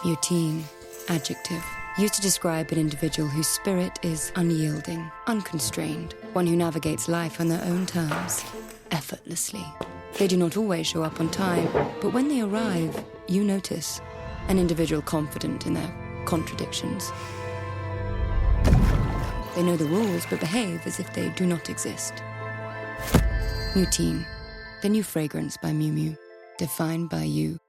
Mutine, adjective, used to describe an individual whose spirit is unyielding, unconstrained, one who navigates life on their own terms, effortlessly. They do not always show up on time, but when they arrive, you notice an individual confident in their contradictions. They know the rules, but behave as if they do not exist. Mutine, the new fragrance by Miu Miu, defined by you.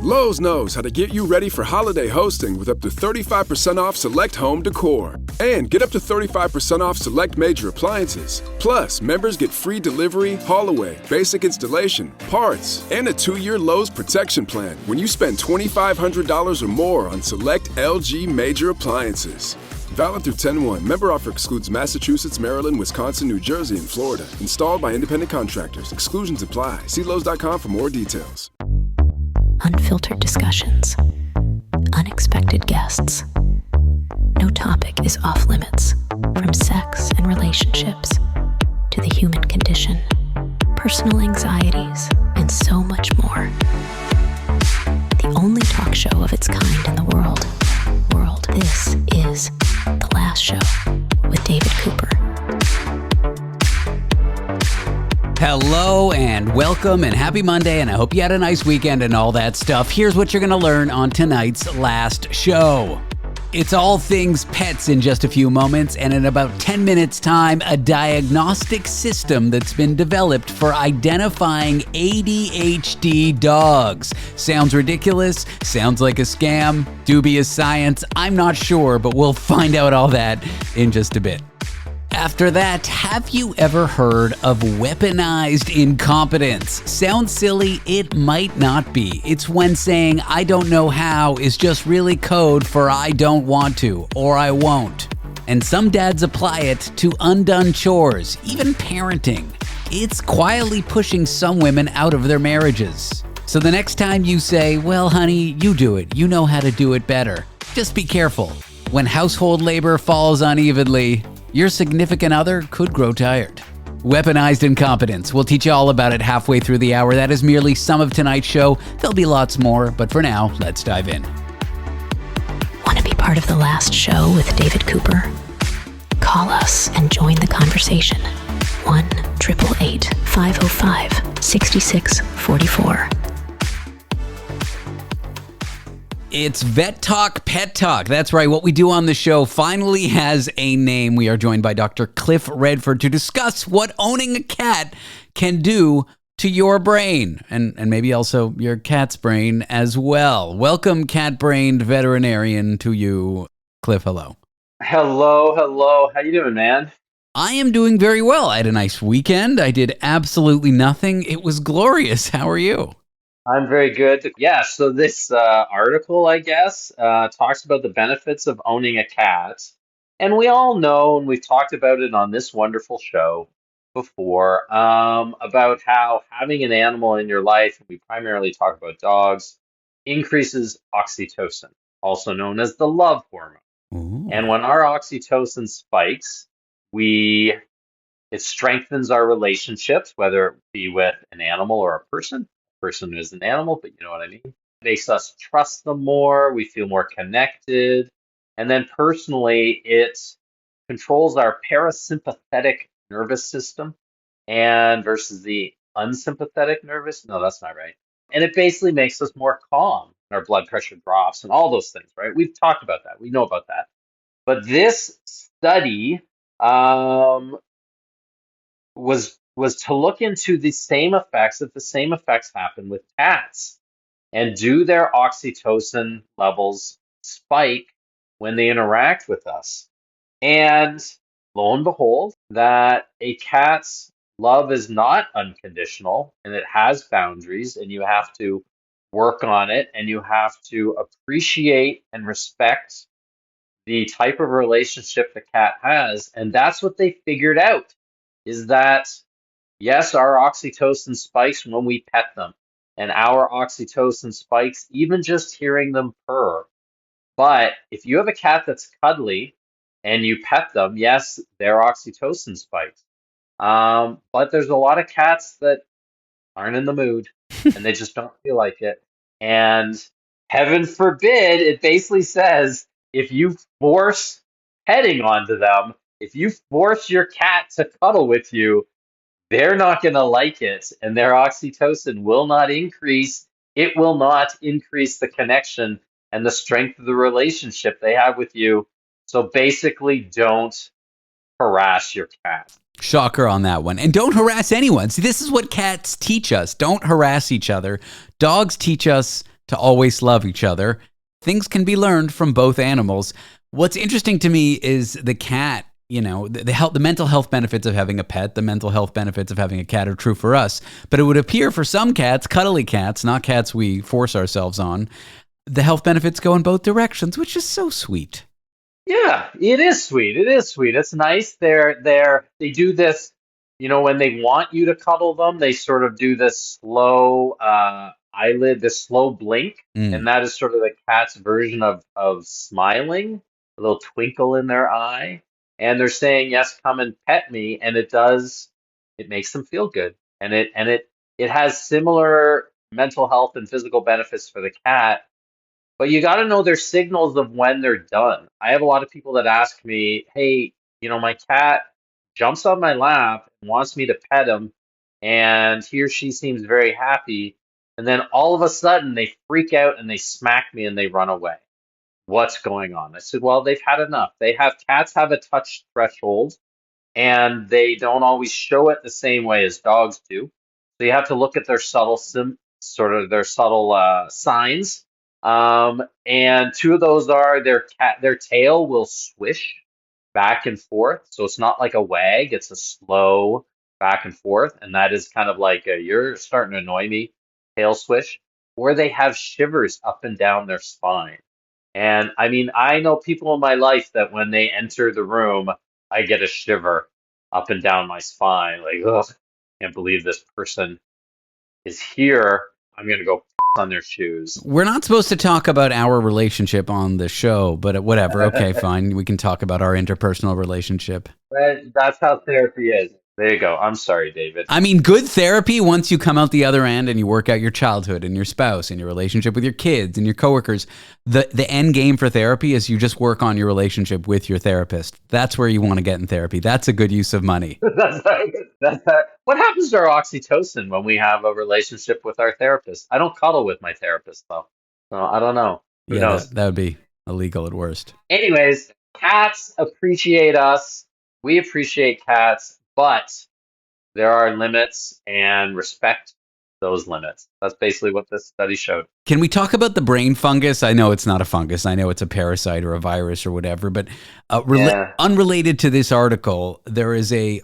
Lowe's knows how to get you ready for holiday hosting with up to 35% off select home decor. And get up to 35% off select major appliances. Plus, members get free delivery, haul away, basic installation, parts, and a 2-year Lowe's protection plan when you spend $2,500 or more on select LG major appliances. Valid through 10/1. Member offer excludes Massachusetts, Maryland, Wisconsin, New Jersey, and Florida. Installed by independent contractors. Exclusions apply. See Lowe's.com for more details. Unfiltered discussions, unexpected guests. No topic is off limits, from sex and relationships to the human condition, personal anxieties, and so much more. The only talk show of its kind in the world. This is The Last Show with David Cooper. Hello and welcome and happy Monday, and I hope you had a nice weekend and all that stuff. Here's what you're going to learn on tonight's Last Show. It's all things pets in just a few moments, and in about 10 minutes' time, a diagnostic system that's been developed for identifying ADHD dogs. Sounds ridiculous, sounds like a scam, dubious science, I'm not sure, but we'll find out all that in just a bit. After that, have you ever heard of weaponized incompetence? Sounds silly, it might not be. It's when saying I don't know how is just really code for I don't want to, or I won't. And some dads apply it to undone chores, even parenting. It's quietly pushing some women out of their marriages. So the next time you say, well honey, you do it, you know how to do it better, just be careful. When household labor falls unevenly, your significant other could grow tired. Weaponized incompetence. We'll teach you all about it halfway through the hour. That is merely some of tonight's show. There'll be lots more, but for now, let's dive in. Want to be part of The Last Show with David Cooper? Call us and join the conversation. 1-888-505-6644. It's Vet Talk, Pet Talk. That's right. What we do on the show finally has a name. We are joined by Dr. Cliff Redford to discuss what owning a cat can do to your brain and maybe also your cat's brain as well. Welcome, cat-brained veterinarian, to you, Cliff. Hello. Hello. How you doing, man? I am doing very well. I had a nice weekend. I did absolutely nothing. It was glorious. How are you? I'm very good. Yeah, so this article, I guess, talks about the benefits of owning a cat. And we all know, and we've talked about it on this wonderful show before, about how having an animal in your life, and we primarily talk about dogs, increases oxytocin, also known as the love hormone. Ooh. And when our oxytocin spikes, it strengthens our relationships, whether it be with an animal or a person. Person is an animal, but you know what I mean. It makes us trust them more. We feel more connected. And then personally, it controls our parasympathetic nervous system and versus the unsympathetic nervous. No, that's not right. And it basically makes us more calm. Our blood pressure drops and all those things, right? We've talked about that. We know about that. But this study was to look into the same effects, if the same effects happen with cats, and do their oxytocin levels spike when they interact with us. And lo and behold, that a cat's love is not unconditional, and it has boundaries, and you have to work on it, and you have to appreciate and respect the type of relationship the cat has. And that's what they figured out, is that yes, our oxytocin spikes when we pet them, and our oxytocin spikes even just hearing them purr. But if you have a cat that's cuddly and you pet them, yes, their oxytocin spikes. But there's a lot of cats that aren't in the mood and they just don't feel like it. And heaven forbid, it basically says if you force petting onto them, if you force your cat to cuddle with you, they're not going to like it, and their oxytocin will not increase. It will not increase the connection and the strength of the relationship they have with you. So basically, don't harass your cat. Shocker on that one. And don't harass anyone. See, this is what cats teach us. Don't harass each other. Dogs teach us to always love each other. Things can be learned from both animals. What's interesting to me is the cat, the mental health benefits of having a pet, the mental health benefits of having a cat are true for us. But it would appear for some cats, cuddly cats, not cats we force ourselves on, the health benefits go in both directions, which is so sweet. Yeah, it is sweet. It is sweet. It's nice. They do this, when they want you to cuddle them, they sort of do this slow eyelid, this slow blink, Mm. and that is sort of the cat's version of smiling, a little twinkle in their eye, and they're saying, "Yes, come and pet me," and it does. It makes them feel good, and it has similar mental health and physical benefits for the cat, but you got to know their signals of when they're done. I have a lot of people that ask me, "Hey, my cat jumps on my lap and wants me to pet him, and he or she seems very happy, and then all of a sudden they freak out and they smack me and they run away. What's going on?" I said, "Well, they've had enough. Cats have a touch threshold, and they don't always show it the same way as dogs do. So you have to look at their subtle signs. And two of those are their tail will swish back and forth. So it's not like a wag; it's a slow back and forth, and that is kind of like you're starting to annoy me, tail swish. Or they have shivers up and down their spine. And I mean, I know people in my life that when they enter the room, I get a shiver up and down my spine. Like, ugh, can't believe this person is here. I'm gonna go on their shoes. We're not supposed to talk about our relationship on the show, but whatever. Okay, fine. We can talk about our interpersonal relationship. That's how therapy is. There you go. I'm sorry, David. I mean, good therapy, once you come out the other end and you work out your childhood and your spouse and your relationship with your kids and your coworkers, the end game for therapy is you just work on your relationship with your therapist. That's where you want to get in therapy. That's a good use of money. What happens to our oxytocin when we have a relationship with our therapist? I don't cuddle with my therapist, though. So I don't know. Who knows? That would be illegal at worst. Anyways, cats appreciate us. We appreciate cats, but there are limits, and respect those limits. That's basically what this study showed. Can we talk about the brain fungus? I know it's not a fungus. I know it's a parasite or a virus or whatever, but unrelated to this article, there is a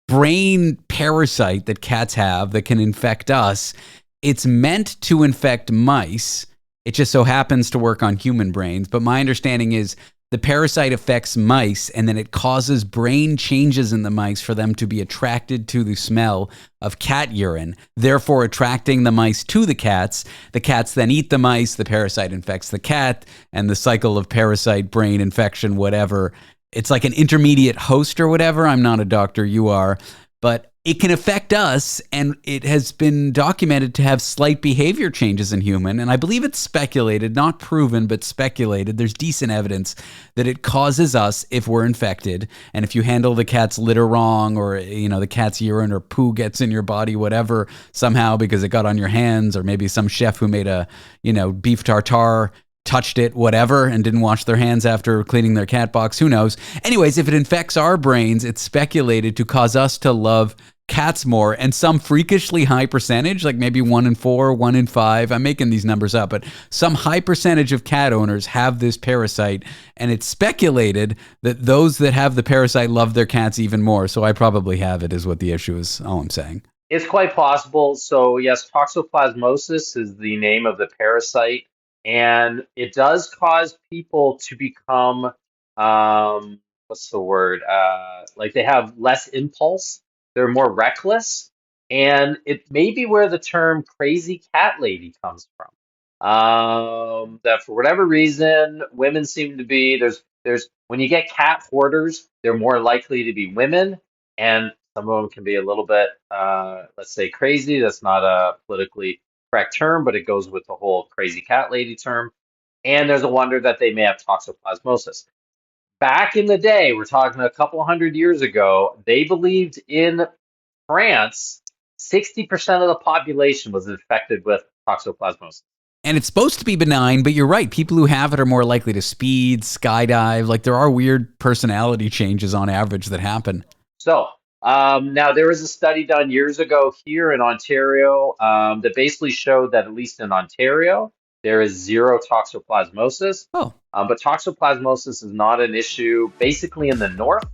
brain parasite that cats have that can infect us. It's meant to infect mice. It just so happens to work on human brains. But my understanding is the parasite affects mice, and then it causes brain changes in the mice for them to be attracted to the smell of cat urine, therefore attracting the mice to the cats. The cats then eat the mice, the parasite infects the cat, and the cycle of parasite, brain infection, whatever. It's like an intermediate host or whatever. I'm not a doctor, you are. But it can affect us, and it has been documented to have slight behavior changes in human. And I believe it's speculated, not proven, but speculated. There's decent evidence that it causes us if we're infected. And if you handle the cat's litter wrong, or, the cat's urine or poo gets in your body, whatever, somehow because it got on your hands, or maybe some chef who made a, beef tartare touched it, whatever, and didn't wash their hands after cleaning their cat box. Who knows? Anyways, if it infects our brains, it's speculated to cause us to love cats more, and some freakishly high percentage, like maybe 1 in 4, 1 in 5, I'm making these numbers up, but some high percentage of cat owners have this parasite, and it's speculated that those that have the parasite love their cats even more. So I probably have it, is what the issue is, all I'm saying. It's quite possible. So yes, toxoplasmosis is the name of the parasite, and it does cause people to become, what's the word? Like they have less impulse. They're more reckless, and it may be where the term "crazy cat lady" comes from. That for whatever reason, women seem to be there's when you get cat hoarders, they're more likely to be women, and some of them can be a little bit, let's say, crazy. That's not politically correct term, but it goes with the whole crazy cat lady term. And there's a wonder that they may have toxoplasmosis. Back in the day, we're talking a couple hundred years ago, they believed in France, 60% of the population was infected with toxoplasmosis. And it's supposed to be benign, but you're right. People who have it are more likely to speed, skydive. Like there are weird personality changes on average that happen. So now there was a study done years ago here in Ontario that basically showed that at least in Ontario, there is zero toxoplasmosis. Oh. But toxoplasmosis is not an issue basically in the north.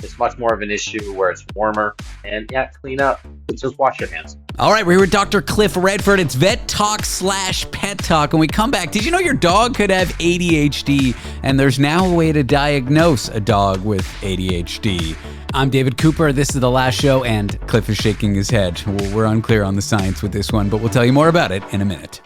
It's much more of an issue where it's warmer. And yeah, clean up. Just wash your hands. All right, we're here with Dr. Cliff Redford. It's Vet Talk / Pet Talk. When we come back, did you know your dog could have ADHD? And there's now a way to diagnose a dog with ADHD. I'm David Cooper. This is the last show, and Cliff is shaking his head. We're unclear on the science with this one, but we'll tell you more about it in a minute.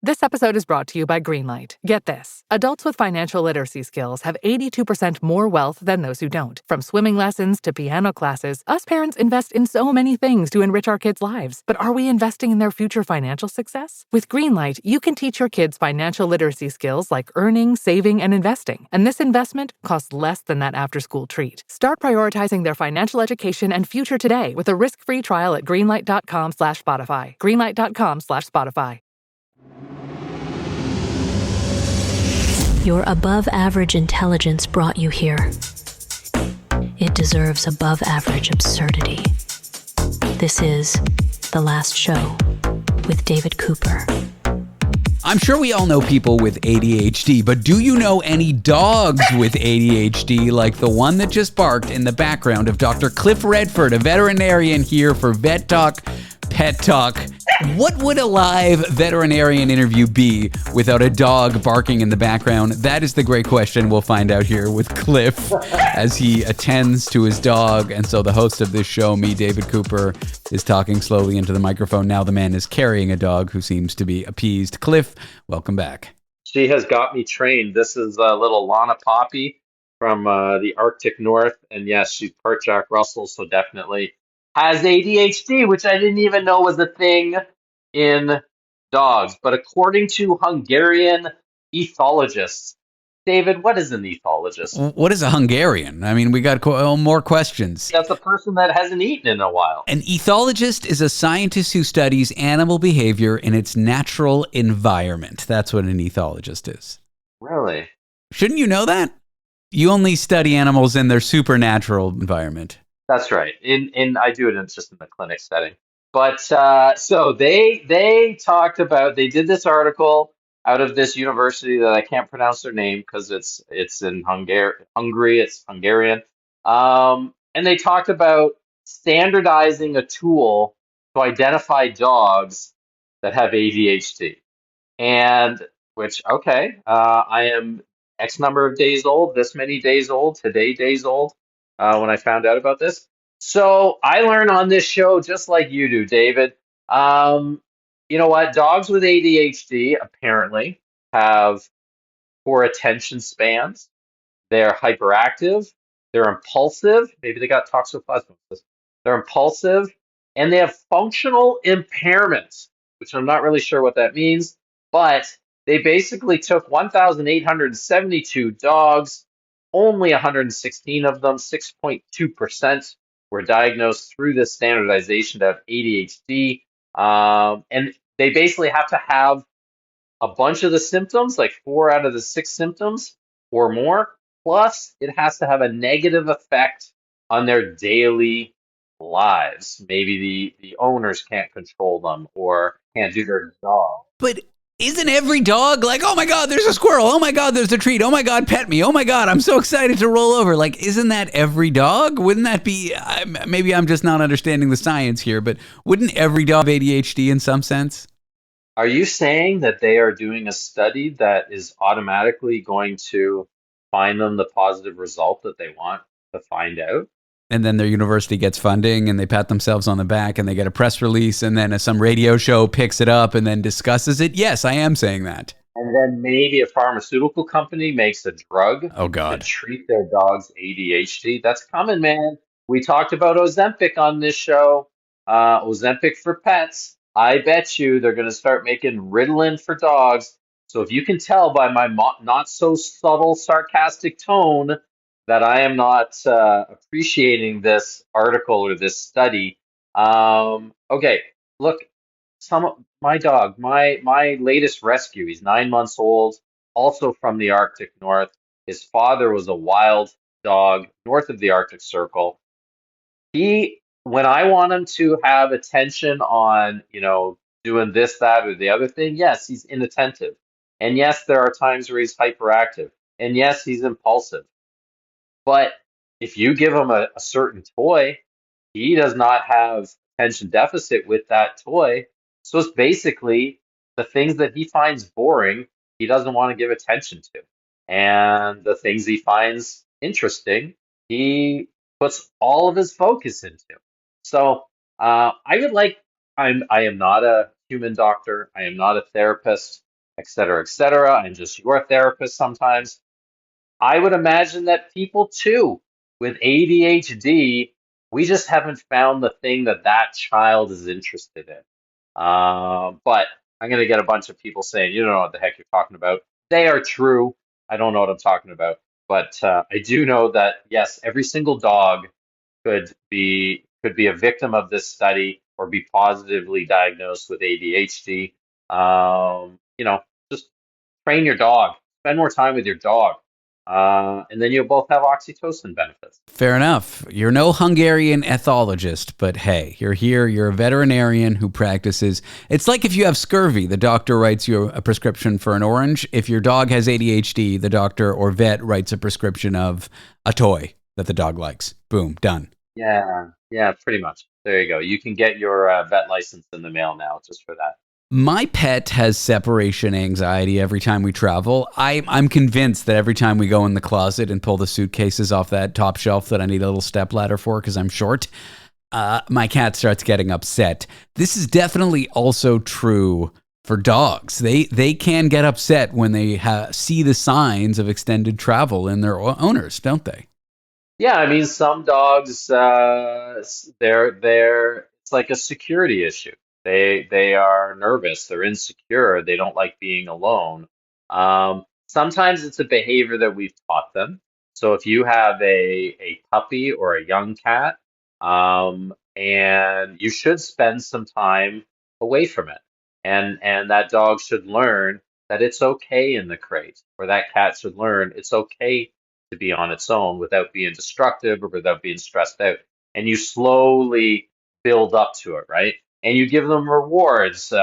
This episode is brought to you by Greenlight. Get this. Adults with financial literacy skills have 82% more wealth than those who don't. From swimming lessons to piano classes, us parents invest in so many things to enrich our kids' lives. But are we investing in their future financial success? With Greenlight, you can teach your kids financial literacy skills like earning, saving, and investing. And this investment costs less than that after-school treat. Start prioritizing their financial education and future today with a risk-free trial at greenlight.com/Spotify. Greenlight.com/Spotify. Your above-average intelligence brought you here. It deserves above-average absurdity. This is The Last Show with David Cooper. I'm sure we all know people with ADHD, but do you know any dogs with ADHD like the one that just barked in the background of Dr. Cliff Redford, a veterinarian here for Vet Talk, Pet Talk? What would a live veterinarian interview be without a dog barking in the background? That is the great question we'll find out here with Cliff as he attends to his dog. And so the host of this show, me, David Cooper, is talking slowly into the microphone. Now the man is carrying a dog who seems to be appeased. Cliff, welcome back. She has got me trained. This is a little Lana Poppy from the Arctic North. And yes, she's part Jack Russell, so definitely has ADHD, which I didn't even know was a thing in dogs. But according to Hungarian ethologists, David, what is an ethologist? What is a Hungarian? I mean, we got more questions. That's a person that hasn't eaten in a while. An ethologist is a scientist who studies animal behavior in its natural environment. That's what an ethologist is. Really? Shouldn't you know that? You only study animals in their supernatural environment. That's right. I do it just in the clinic setting. But so they talked about, they did this article out of this university that I can't pronounce their name because it's in Hungary, it's Hungarian. And they talked about standardizing a tool to identify dogs that have ADHD. And which, okay, I am X number of days old, this many days old, today days old. When I found out about this. So I learn on this show, just like you do, David. You know what? Dogs with ADHD apparently have poor attention spans. They're hyperactive. They're impulsive. Maybe they got toxoplasmosis. They're impulsive. And they have functional impairments, which I'm not really sure what that means. But they basically took 1,872 dogs. Only 116 of them, 6.2%, were diagnosed through this standardization to have ADHD. And they basically have to have a bunch of the symptoms, like 4 out of the 6 symptoms or more. Plus, it has to have a negative effect on their daily lives. Maybe the owners can't control them or can't do their job. But isn't every dog like, oh my God, there's a squirrel. Oh my God, there's a treat. Oh my God, pet me. Oh my God, I'm so excited to roll over. Like, isn't that every dog? Wouldn't that be, maybe I'm just not understanding the science here, but wouldn't every dog have ADHD in some sense? Are you saying that they are doing a study that is automatically going to find them the positive result that they want to find out? And then their university gets funding and they pat themselves on the back and they get a press release and then some radio show picks it up and then discusses it. Yes, I am saying that. And then maybe a pharmaceutical company makes a drug to treat their dog's ADHD. That's coming, man. We talked about Ozempic on this show. Ozempic for pets. I bet you they're going to start making Ritalin for dogs. So if you can tell by my not so subtle sarcastic tone that I am not appreciating this article or this study, okay, look, my dog, my latest rescue, he's 9 months old, also from the Arctic North. His father was a wild dog north of the Arctic Circle. When I want him to have attention on, doing this, that, or the other thing, yes, he's inattentive. And yes, there are times where he's hyperactive. And yes, he's impulsive. But if you give him a certain toy, he does not have attention deficit with that toy. So it's basically the things that he finds boring, he doesn't want to give attention to. And the things he finds interesting, he puts all of his focus into. So I would like, I am not a human doctor, I am not a therapist, et cetera, et cetera. I'm just your therapist sometimes. I would imagine that people too with ADHD, we just haven't found the thing that that child is interested in. But I'm going to get a bunch of people saying, you don't know what the heck you're talking about. They are true. I don't know what I'm talking about. But I do know that, yes, every single dog could be a victim of this study or be positively diagnosed with ADHD. Just train your dog, spend more time with your dog, and then you'll both have oxytocin benefits. Fair enough. You're no Hungarian ethologist, but hey, you're here. You're a veterinarian who practices. It's like if you have scurvy, the doctor writes you a prescription for an orange. If your dog has ADHD, the doctor or vet writes a prescription of a toy that the dog likes. Boom, done. Yeah, pretty much. There you go. You can get your vet license in the mail now just for that. My pet has separation anxiety every time we travel. I'm convinced that every time we go in the closet and pull the suitcases off that top shelf that I need a little stepladder for because I'm short, my cat starts getting upset. This is definitely also true for dogs. They can get upset when they see the signs of extended travel in their owners, don't they? Yeah, I mean, some dogs, it's like a security issue. They are nervous, they're insecure, they don't like being alone. Sometimes it's a behavior that we've taught them. So if you have a puppy or a young cat, and you should spend some time away from it, and that dog should learn that it's okay in the crate, or that cat should learn it's okay to be on its own without being destructive or without being stressed out. And you slowly build up to it, right? And you give them rewards,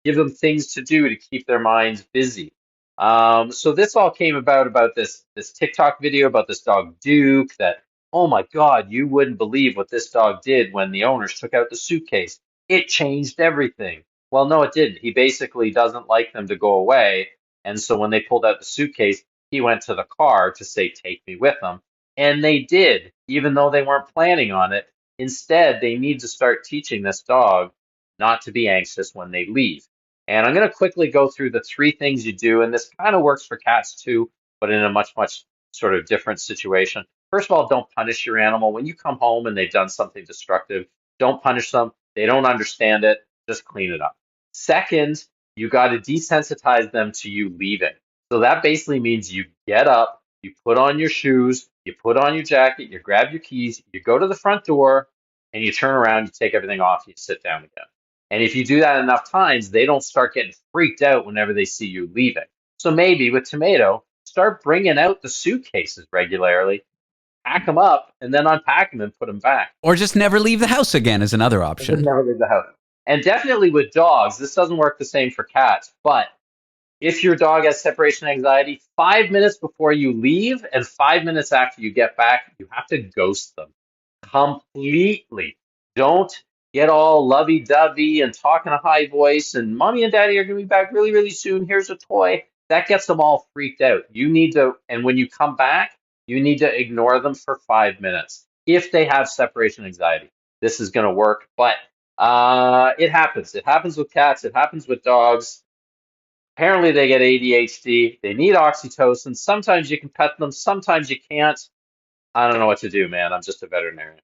give them things to do to keep their minds busy. So this all came about this TikTok video about this dog Duke that, oh my God, you wouldn't believe what this dog did when the owners took out the suitcase. It changed everything. Well, no, it didn't. He basically doesn't like them to go away. And so when they pulled out the suitcase, he went to the car to say, take me with them. And they did, even though they weren't planning on it. Instead, they need to start teaching this dog not to be anxious when they leave. And I'm going to quickly go through the three things you do. And this kind of works for cats too, but in a much, much sort of different situation. First of all, don't punish your animal. When you come home and they've done something destructive, don't punish them. They don't understand it. Just clean it up. Second, you got to desensitize them to you leaving. So that basically means you get up, you put on your shoes, you put on your jacket, you grab your keys, you go to the front door, and you turn around, you take everything off, you sit down again. And if you do that enough times, they don't start getting freaked out whenever they see you leaving. So maybe with Tomato, start bringing out the suitcases regularly, pack them up, and then unpack them and put them back. Or just never leave the house again is another option. Never leave the house. And definitely with dogs, this doesn't work the same for cats, but if your dog has separation anxiety, 5 minutes before you leave and 5 minutes after you get back, you have to ghost them completely. Don't get all lovey-dovey and talk in a high voice and mommy and daddy are going to be back really, really soon. Here's a toy. That gets them all freaked out. You need to, and when you come back, you need to ignore them for 5 minutes. If they have separation anxiety, this is going to work, but it happens. It happens with cats. It happens with dogs. Apparently they get ADHD. They need oxytocin. Sometimes you can pet them. Sometimes you can't. I don't know what to do, man. I'm just a veterinarian.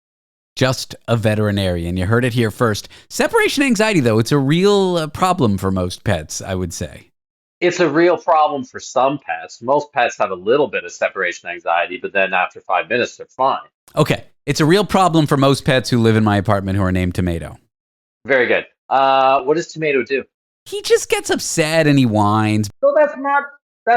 just a veterinarian. You heard it here first. Separation anxiety, though, it's a real problem for most pets, I would say. It's a real problem for some pets. Most pets have a little bit of separation anxiety, but then after 5 minutes, they're fine. Okay. It's a real problem for most pets who live in my apartment who are named Tomato. Very good. What does Tomato do? He just gets upset and he whines. So that's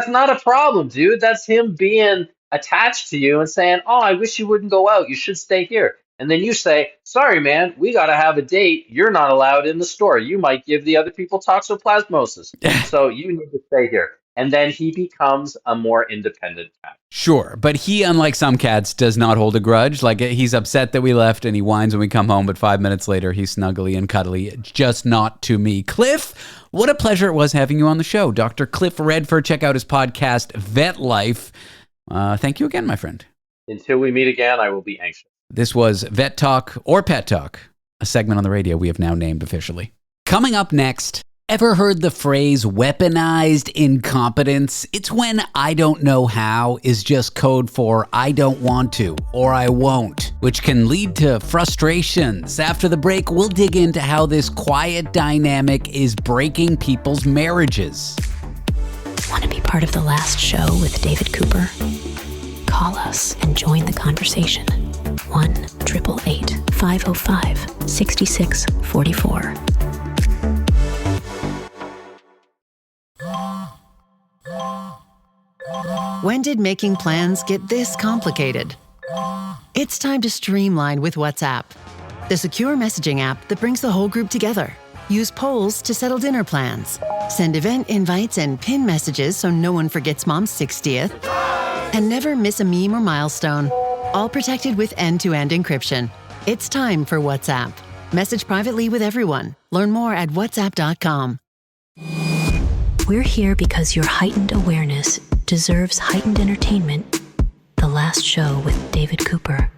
not a problem, dude. That's him being attached to you and saying, "Oh, I wish you wouldn't go out. You should stay here." And then you say, "Sorry, man, we got to have a date. You're not allowed in the store. You might give the other people toxoplasmosis. So you need to stay here." And then he becomes a more independent cat. Sure, but he, unlike some cats, does not hold a grudge. Like, he's upset that we left and he whines when we come home, but 5 minutes later, he's snuggly and cuddly, just not to me. Cliff, what a pleasure it was having you on the show. Dr. Cliff Redford, check out his podcast, Vet Life. Thank you again, my friend. Until we meet again, I will be anxious. This was Vet Talk or Pet Talk, a segment on the radio we have now named officially. Coming up next, ever heard the phrase weaponized incompetence? It's when I don't know how is just code for I don't want to or I won't, which can lead to frustrations. After the break, we'll dig into how this quiet dynamic is breaking people's marriages. Want to be part of the last show with David Cooper? Call us and join the conversation. 1-888-505-6644. When did making plans get this complicated? It's time to streamline with WhatsApp, the secure messaging app that brings the whole group together. Use polls to settle dinner plans. Send event invites and pin messages so no one forgets Mom's 60th. And never miss a meme or milestone. All protected with end-to-end encryption. It's time for WhatsApp. Message privately with everyone. Learn more at whatsapp.com. We're here because your heightened awareness deserves heightened entertainment. The last show with David Cooper.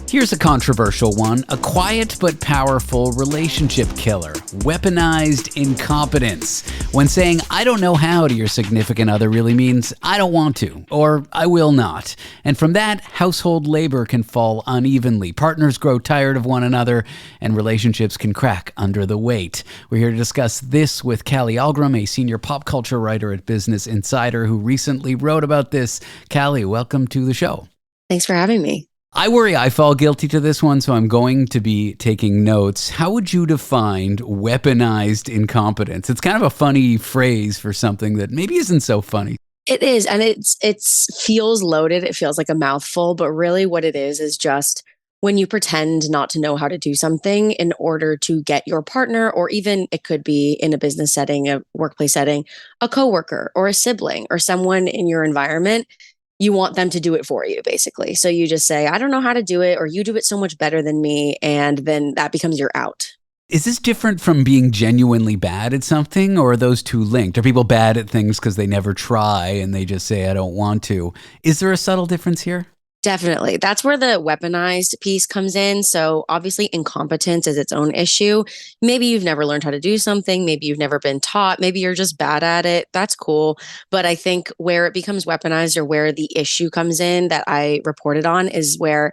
Here's a controversial one, a quiet but powerful relationship killer, weaponized incompetence. When saying, I don't know how to your significant other really means, I don't want to, or I will not. And from that, household labor can fall unevenly. Partners grow tired of one another, and relationships can crack under the weight. We're here to discuss this with Callie Ahlgrim, a senior pop culture writer at Business Insider, who recently wrote about this. Callie, welcome to the show. Thanks for having me. I worry I fall guilty to this one, so I'm going to be taking notes. How would you define weaponized incompetence? It's kind of a funny phrase for something that maybe isn't so funny. It is, and it feels loaded. It feels like a mouthful, but really what it is just when you pretend not to know how to do something in order to get your partner, or even it could be in a business setting, a workplace setting, a coworker or a sibling or someone in your environment. You want them to do it for you, basically. So you just say, I don't know how to do it, or you do it so much better than me. And then that becomes your out. Is this different from being genuinely bad at something, or are those two linked? Are people bad at things because they never try and they just say, I don't want to? Is there a subtle difference here? Definitely. That's where the weaponized piece comes in. So obviously incompetence is its own issue. Maybe you've never learned how to do something. Maybe you've never been taught. Maybe you're just bad at it. That's cool. But I think where it becomes weaponized, or where the issue comes in that I reported on, is where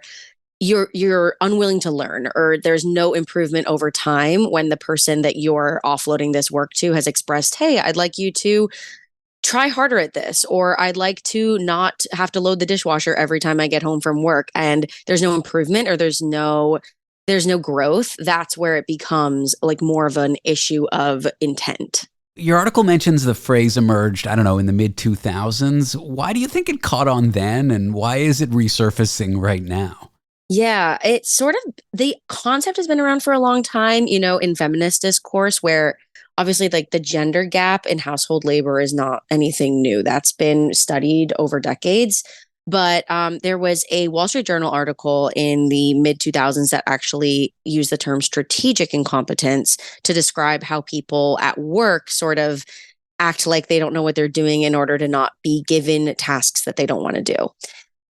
you're unwilling to learn, or there's no improvement over time when the person that you're offloading this work to has expressed, hey, I'd like you to try harder at this, or I'd like to not have to load the dishwasher every time I get home from work, and there's no improvement, or there's no growth. That's where it becomes like more of an issue of intent. Your article mentions the phrase emerged, I don't know, in the mid-2000s. Why do you think it caught on then, and why is it resurfacing right now? Yeah, it's sort of, the concept has been around for a long time, in feminist discourse, where obviously like the gender gap in household labor is not anything new. That's been studied over decades. But there was a Wall Street Journal article in the mid-2000s that actually used the term strategic incompetence to describe how people at work sort of act like they don't know what they're doing in order to not be given tasks that they don't want to do.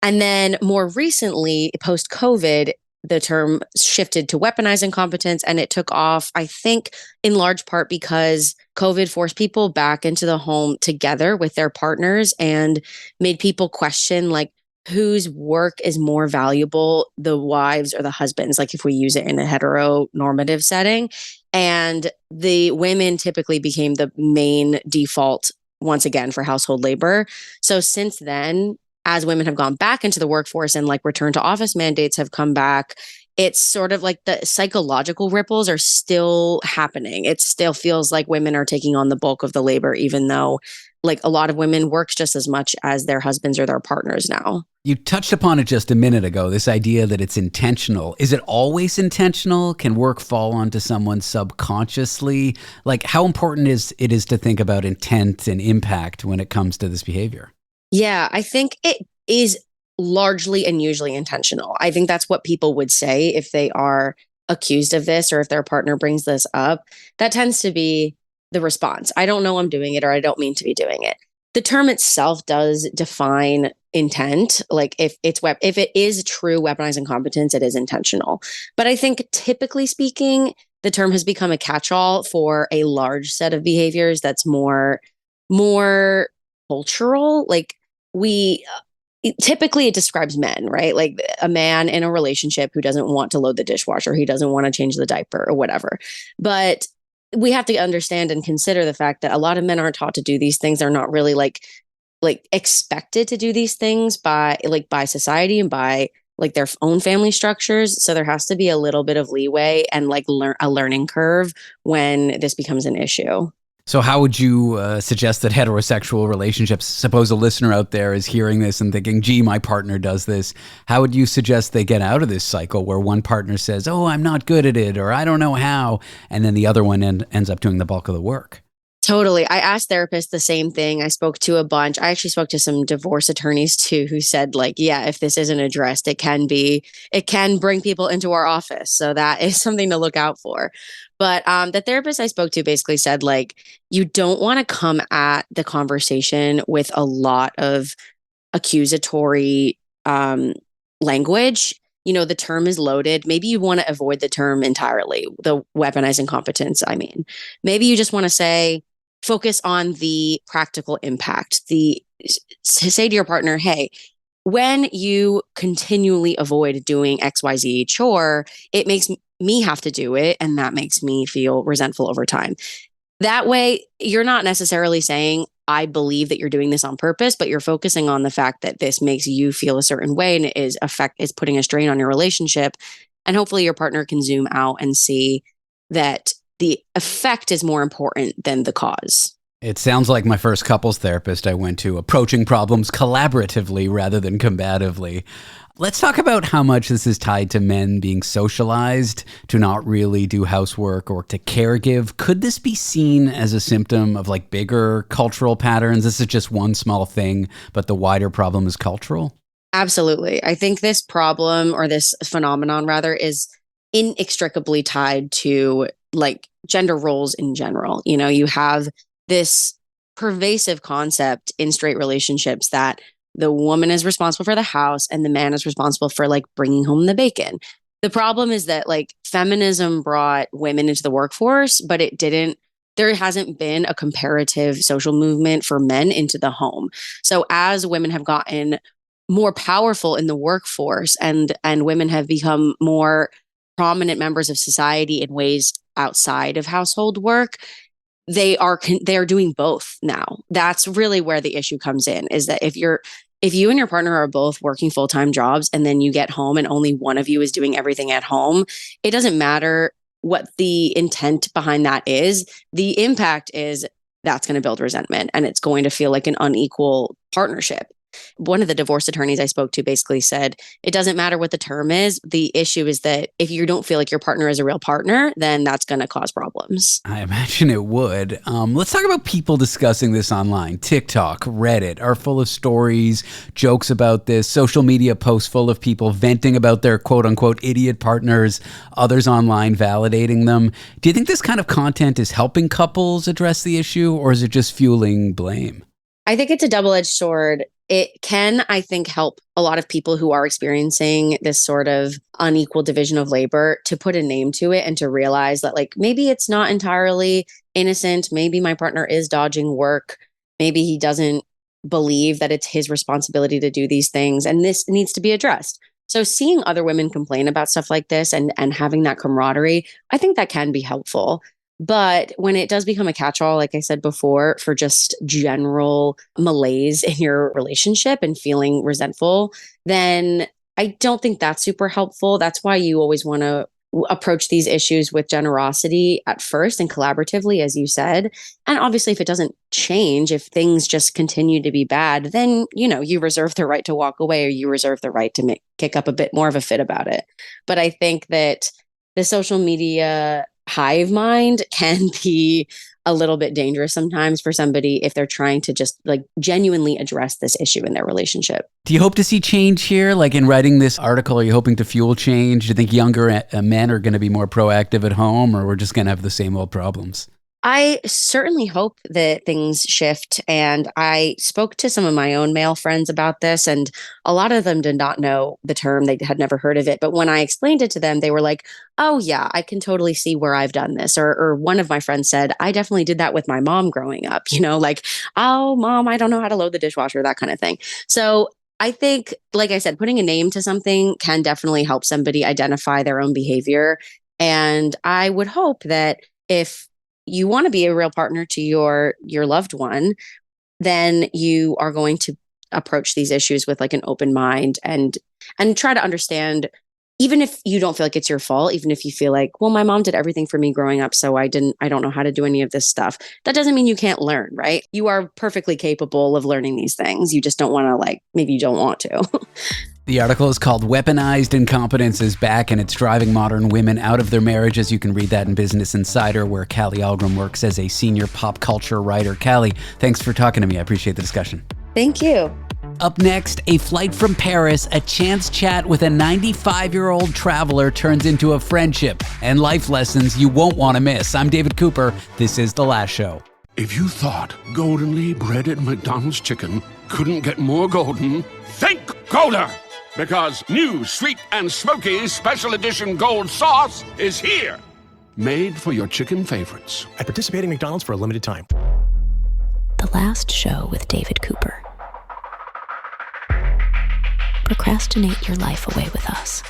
And then more recently, post-COVID, the term shifted to weaponized incompetence, and it took off, I think, in large part because COVID forced people back into the home together with their partners and made people question, like, whose work is more valuable, the wives or the husbands, like if we use it in a heteronormative setting. And the women typically became the main default once again for household labor. So since then, as women have gone back into the workforce and like return to office mandates have come back, it's sort of like the psychological ripples are still happening. It still feels like women are taking on the bulk of the labor, even though like a lot of women work just as much as their husbands or their partners now. You touched upon it just a minute ago, this idea that it's intentional. Is it always intentional? Can work fall onto someone subconsciously? Like, how important is it to think about intent and impact when it comes to this behavior? Yeah, I think it is largely and usually intentional. I think that's what people would say if they are accused of this or if their partner brings this up. That tends to be the response. I don't know I'm doing it, or I don't mean to be doing it. The term itself does define intent. Like if it is true weaponized incompetence, it is intentional. But I think typically speaking, the term has become a catch-all for a large set of behaviors that's more cultural. Like typically it describes men, right? Like a man in a relationship who doesn't want to load the dishwasher, he doesn't want to change the diaper or whatever. But we have to understand and consider the fact that a lot of men aren't taught to do these things. They're not really like expected to do these things by society and by like their own family structures. So there has to be a little bit of leeway and like a learning curve when this becomes an issue. So how would you suggest that heterosexual relationships, suppose a listener out there is hearing this and thinking, gee, my partner does this. How would you suggest they get out of this cycle where one partner says, oh, I'm not good at it, or I don't know how, and then the other one ends up doing the bulk of the work? Totally. I asked therapists the same thing. I spoke to a bunch. I actually spoke to some divorce attorneys too, who said like, yeah, if this isn't addressed, it can bring people into our office. So that is something to look out for. But the therapist I spoke to basically said like, you don't want to come at the conversation with a lot of accusatory language. You know, the term is loaded. Maybe you want to avoid the term entirely, the weaponized incompetence. I mean, maybe you just want to say, focus on the practical impact. Say to your partner, hey, when you continually avoid doing XYZ chore, it makes me have to do it. And that makes me feel resentful over time. That way, you're not necessarily saying, I believe that you're doing this on purpose, but you're focusing on the fact that this makes you feel a certain way and it is putting a strain on your relationship. And hopefully your partner can zoom out and see that the effect is more important than the cause. It sounds like my first couples therapist I went to, approaching problems collaboratively rather than combatively. Let's talk about how much this is tied to men being socialized to not really do housework or to caregive. Could this be seen as a symptom of like bigger cultural patterns? This is just one small thing, but the wider problem is cultural? Absolutely. I think this problem, or this phenomenon rather, is inextricably tied to like gender roles in general. You know, you have this pervasive concept in straight relationships that the woman is responsible for the house and the man is responsible for like bringing home the bacon. The problem is that like feminism brought women into the workforce, but there hasn't been a comparative social movement for men into the home. So as women have gotten more powerful in the workforce and women have become more prominent members of society in ways outside of household work, they are doing both now. That's really where the issue comes in, is that if you and your partner are both working full-time jobs and then you get home and only one of you is doing everything at home, it doesn't matter what the intent behind that is. The impact is that's going to build resentment and it's going to feel like an unequal partnership. One of the divorce attorneys I spoke to basically said, it doesn't matter what the term is. The issue is that if you don't feel like your partner is a real partner, then that's going to cause problems. I imagine it would. Let's talk about people discussing this online. TikTok, Reddit are full of stories, jokes about this, social media posts full of people venting about their quote unquote idiot partners, others online validating them. Do you think this kind of content is helping couples address the issue, or is it just fueling blame? I think it's a double-edged sword. It can, I think, help a lot of people who are experiencing this sort of unequal division of labor to put a name to it and to realize that like maybe it's not entirely innocent. Maybe my partner is dodging work. Maybe he doesn't believe that it's his responsibility to do these things, and this needs to be addressed. So seeing other women complain about stuff like this and having that camaraderie, I think that can be helpful. But when it does become a catch-all, like I said before, for just general malaise in your relationship and feeling resentful, then I don't think that's super helpful. That's why you always want to approach these issues with generosity at first and collaboratively, as you said. And obviously, if it doesn't change, if things just continue to be bad, then, you reserve the right to walk away, or you reserve the right to kick up a bit more of a fit about it. But I think that the social media hive mind can be a little bit dangerous sometimes for somebody if they're trying to just genuinely address this issue in their relationship. Do you hope to see change here? Like in writing this article, are you hoping to fuel change? Do you think younger men are going to be more proactive at home, or we're just going to have the same old problems? I certainly hope that things shift. And I spoke to some of my own male friends about this, and a lot of them did not know the term. They had never heard of it. But when I explained it to them, they were like, oh, yeah, I can totally see where I've done this. Or one of my friends said, I definitely did that with my mom growing up, oh, mom, I don't know how to load the dishwasher, that kind of thing. So I think, like I said, putting a name to something can definitely help somebody identify their own behavior. And I would hope that if you want to be a real partner to your loved one, then you are going to approach these issues with an open mind and try to understand, even if you don't feel like it's your fault, even if you feel like, well, my mom did everything for me growing up, so I don't know how to do any of this stuff. That doesn't mean you can't learn, right? You are perfectly capable of learning these things. You just don't want to maybe you don't want to. The article is called Weaponized Incompetence is Back, and it's driving modern women out of their marriages. You can read that in Business Insider, where Callie Ahlgrim works as a senior pop culture writer. Callie, thanks for talking to me. I appreciate the discussion. Thank you. Up next, a flight from Paris, a chance chat with a 95-year-old traveler turns into a friendship, and life lessons you won't want to miss. I'm David Cooper. This is The Last Show. If you thought goldenly breaded McDonald's chicken couldn't get more golden, think Golder! Because new sweet and smoky special edition gold sauce is here. Made for your chicken favorites. At participating McDonald's for a limited time. The Last Show with David Cooper. Procrastinate your life away with us.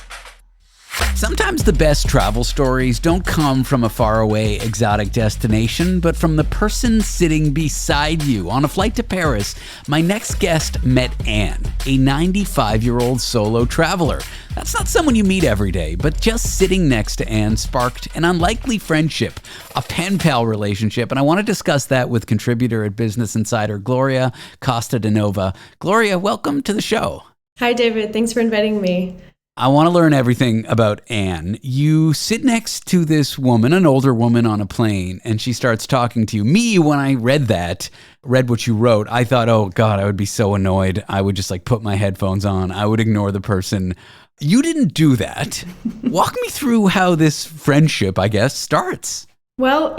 Sometimes the best travel stories don't come from a faraway exotic destination, but from the person sitting beside you. On a flight to Paris, my next guest met Anne, a 95-year-old solo traveler. That's not someone you meet every day, but just sitting next to Anne sparked an unlikely friendship, a pen-pal relationship, and I want to discuss that with contributor at Business Insider, Gloria Kostadinova. Gloria, welcome to the show. Hi, David. Thanks for inviting me. I want to learn everything about Anne. You sit next to this woman, an older woman on a plane, and she starts talking to you. Me, when I read what you wrote, I thought, oh God, I would be so annoyed. I would just put my headphones on. I would ignore the person. You didn't do that. Walk me through how this friendship, I guess, starts. Well,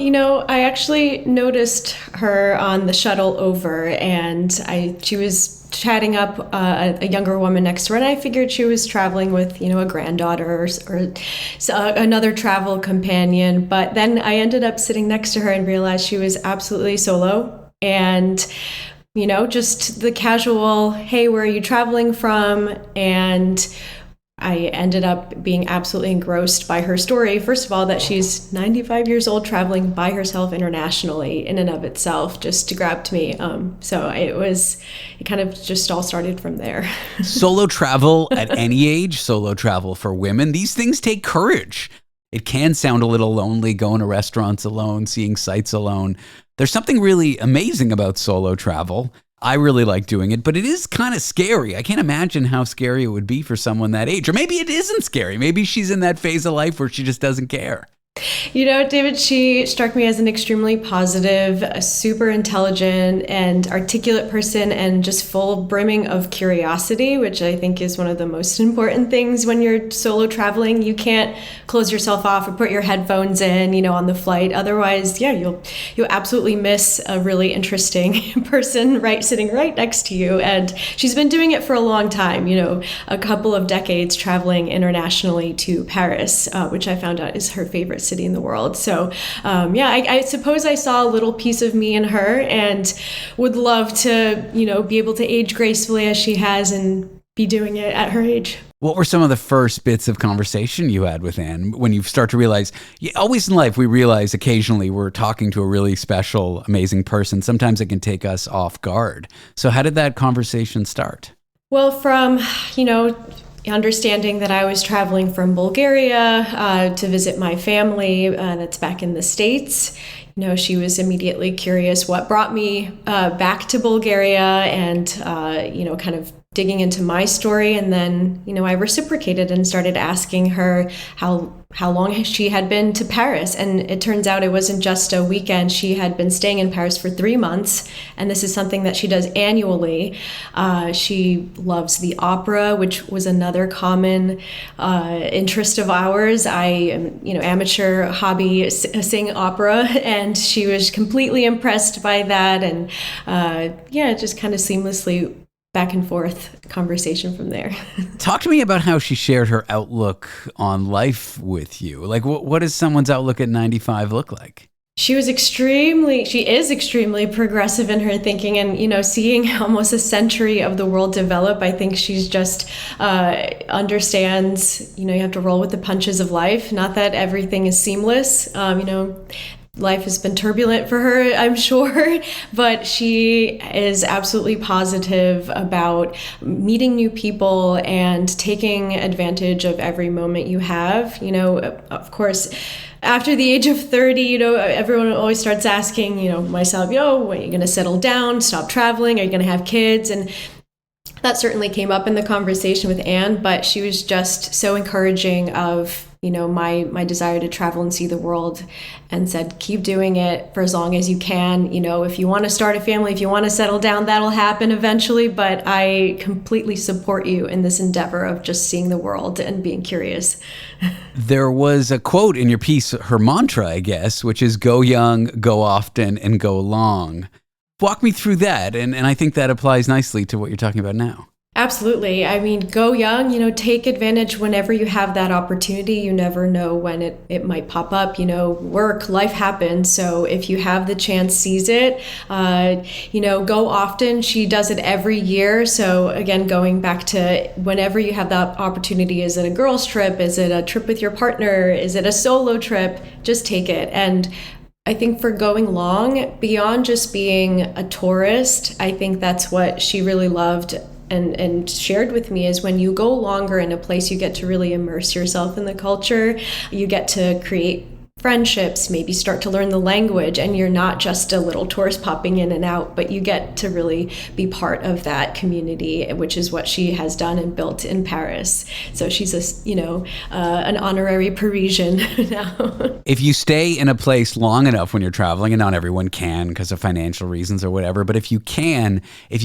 I actually noticed her on the shuttle over, and she was chatting up a younger woman next to her, and I figured she was traveling with, a granddaughter or another travel companion. But then I ended up sitting next to her and realized she was absolutely solo. And, just the casual, hey, where are you traveling from? And I ended up being absolutely engrossed by her story. First of all, that she's 95 years old, traveling by herself internationally in and of itself just grabbed me. So it kind of just all started from there. Solo travel at any age, solo travel for women, these things take courage. It can sound a little lonely going to restaurants alone, seeing sights alone. There's something really amazing about solo travel. I really like doing it, but it is kind of scary. I can't imagine how scary it would be for someone that age. Or maybe it isn't scary. Maybe she's in that phase of life where she just doesn't care. David, she struck me as an extremely positive, super intelligent and articulate person, and just full brimming of curiosity, which I think is one of the most important things when you're solo traveling. You can't close yourself off or put your headphones in, on the flight. Otherwise, you'll absolutely miss a really interesting person sitting right next to you. And she's been doing it for a long time, a couple of decades traveling internationally to Paris, which I found out is her favorite diversity in the world. So I suppose I saw a little piece of me in her, and would love to, be able to age gracefully as she has and be doing it at her age. What were some of the first bits of conversation you had with Anne when you start to realize, always in life we realize occasionally we're talking to a really special, amazing person. Sometimes it can take us off guard. So how did that conversation start? Well, from, understanding that I was traveling from Bulgaria to visit my family that's back in the States. She was immediately curious what brought me back to Bulgaria and, kind of digging into my story. And then, I reciprocated and started asking her how long she had been to Paris. And it turns out it wasn't just a weekend. She had been staying in Paris for 3 months. And this is something that she does annually. She loves the opera, which was another common interest of ours. I am, amateur hobby sing opera, and she was completely impressed by that. And just kind of seamlessly back and forth conversation from there. Talk to me about how she shared her outlook on life with you. Like, what does someone's outlook at 95 look like? She is extremely progressive in her thinking, and, seeing almost a century of the world develop. I think she's just understands, you have to roll with the punches of life. Not that everything is seamless. Life has been turbulent for her, I'm sure, but she is absolutely positive about meeting new people and taking advantage of every moment you have. Of course, after the age of 30, everyone always starts asking, myself, when are you going to settle down, stop traveling? Are you going to have kids? And that certainly came up in the conversation with Anne, but she was just so encouraging of my desire to travel and see the world, and said, keep doing it for as long as you can. If you want to start a family, if you want to settle down, that'll happen eventually. But I completely support you in this endeavor of just seeing the world and being curious. There was a quote in your piece, her mantra, I guess, which is go young, go often, and go long. Walk me through that. And I think that applies nicely to what you're talking about now. Absolutely. I mean, go young, take advantage whenever you have that opportunity. You never know when it might pop up, work, life happens. So if you have the chance, seize it, go often. She does it every year. So again, going back to whenever you have that opportunity, is it a girls' trip? Is it a trip with your partner? Is it a solo trip? Just take it. And I think for going long, beyond just being a tourist, I think that's what she really loved and shared with me, is when you go longer in a place, you get to really immerse yourself in the culture. You get to create friendships, maybe start to learn the language, and you're not just a little tourist popping in and out, but you get to really be part of that community, which is what she has done and built in Paris. So she's an honorary Parisian now. If you stay in a place long enough when you're traveling, and not everyone can because of financial reasons or whatever, but if you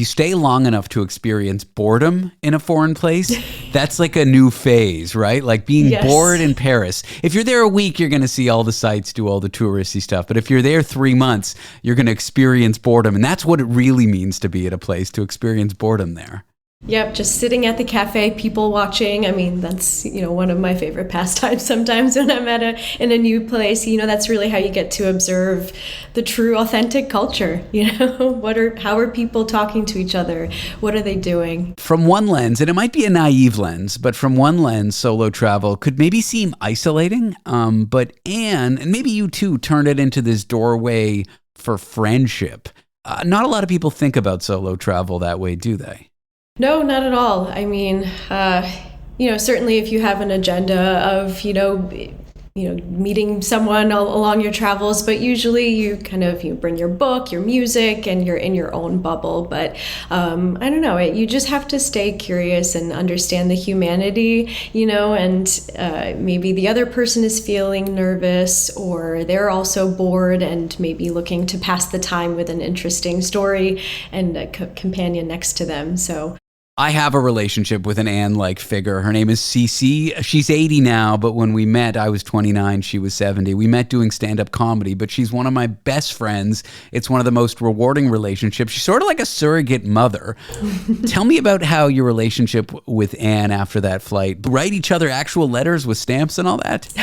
stay long enough to experience boredom in a foreign place, that's like a new phase, right? Like being bored in Paris. If you're there a week, you're going to see all the sights, do all the touristy stuff. But if you're there 3 months, you're going to experience boredom. And that's what it really means to be at a place, to experience boredom there. Yep, just sitting at the cafe, people watching. I mean, that's, one of my favorite pastimes sometimes when I'm in a new place. That's really how you get to observe the true, authentic culture. How are people talking to each other? What are they doing? From one lens, and it might be a naive lens, but from one lens, solo travel could maybe seem isolating. But Anne, and maybe you too, turned it into this doorway for friendship. Not a lot of people think about solo travel that way, do they? No, not at all. I mean, certainly if you have an agenda of, meeting someone along your travels, but usually you kind of, bring your book, your music, and you're in your own bubble. But I don't know, you just have to stay curious and understand the humanity, and maybe the other person is feeling nervous, or they're also bored and maybe looking to pass the time with an interesting story and a companion next to them. So I have a relationship with an Anne-like figure. Her name is Cece. She's 80 now, but when we met, I was 29, she was 70. We met doing stand-up comedy, but she's one of my best friends. It's one of the most rewarding relationships. She's sort of like a surrogate mother. Tell me about how your relationship with Anne after that flight. Write each other actual letters with stamps and all that?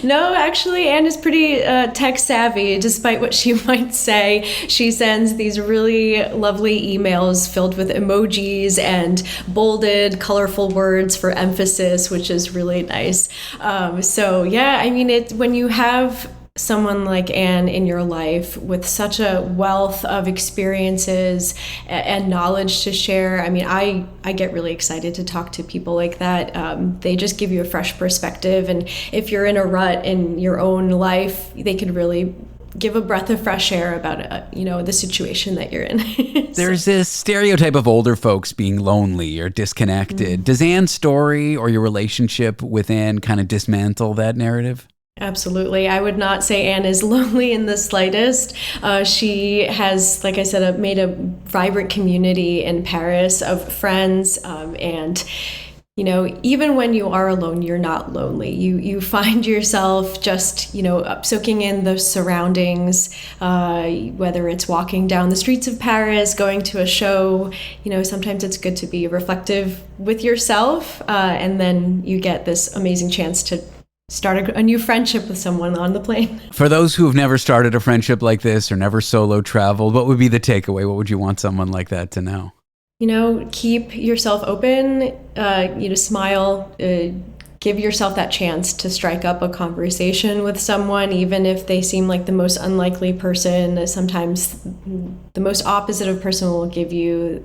No, actually, Anne is pretty tech-savvy, despite what she might say. She sends these really lovely emails filled with emojis and bolded, colorful words for emphasis, which is really nice. So yeah, I mean, when you have someone like Anne in your life with such a wealth of experiences and knowledge to share, I mean, I get really excited to talk to people like that. They just give you a fresh perspective, and if you're in a rut in your own life, they could really give a breath of fresh air about the situation that you're in. There's this stereotype of older folks being lonely or disconnected. Mm-hmm. Does Anne's story or your relationship with Anne kind of dismantle that narrative? Absolutely. I would not say Anne is lonely in the slightest. She has, like I said, made a vibrant community in Paris of friends, and even when you are alone, you're not lonely. You find yourself just, soaking in the surroundings, whether it's walking down the streets of Paris, going to a show. Sometimes it's good to be reflective with yourself, and then you get this amazing chance to start a new friendship with someone on the plane. For those who have never started a friendship like this or never solo traveled, what would be the takeaway? What would you want someone like that to know? Keep yourself open, smile, give yourself that chance to strike up a conversation with someone, even if they seem like the most unlikely person. Sometimes the most opposite of person will give you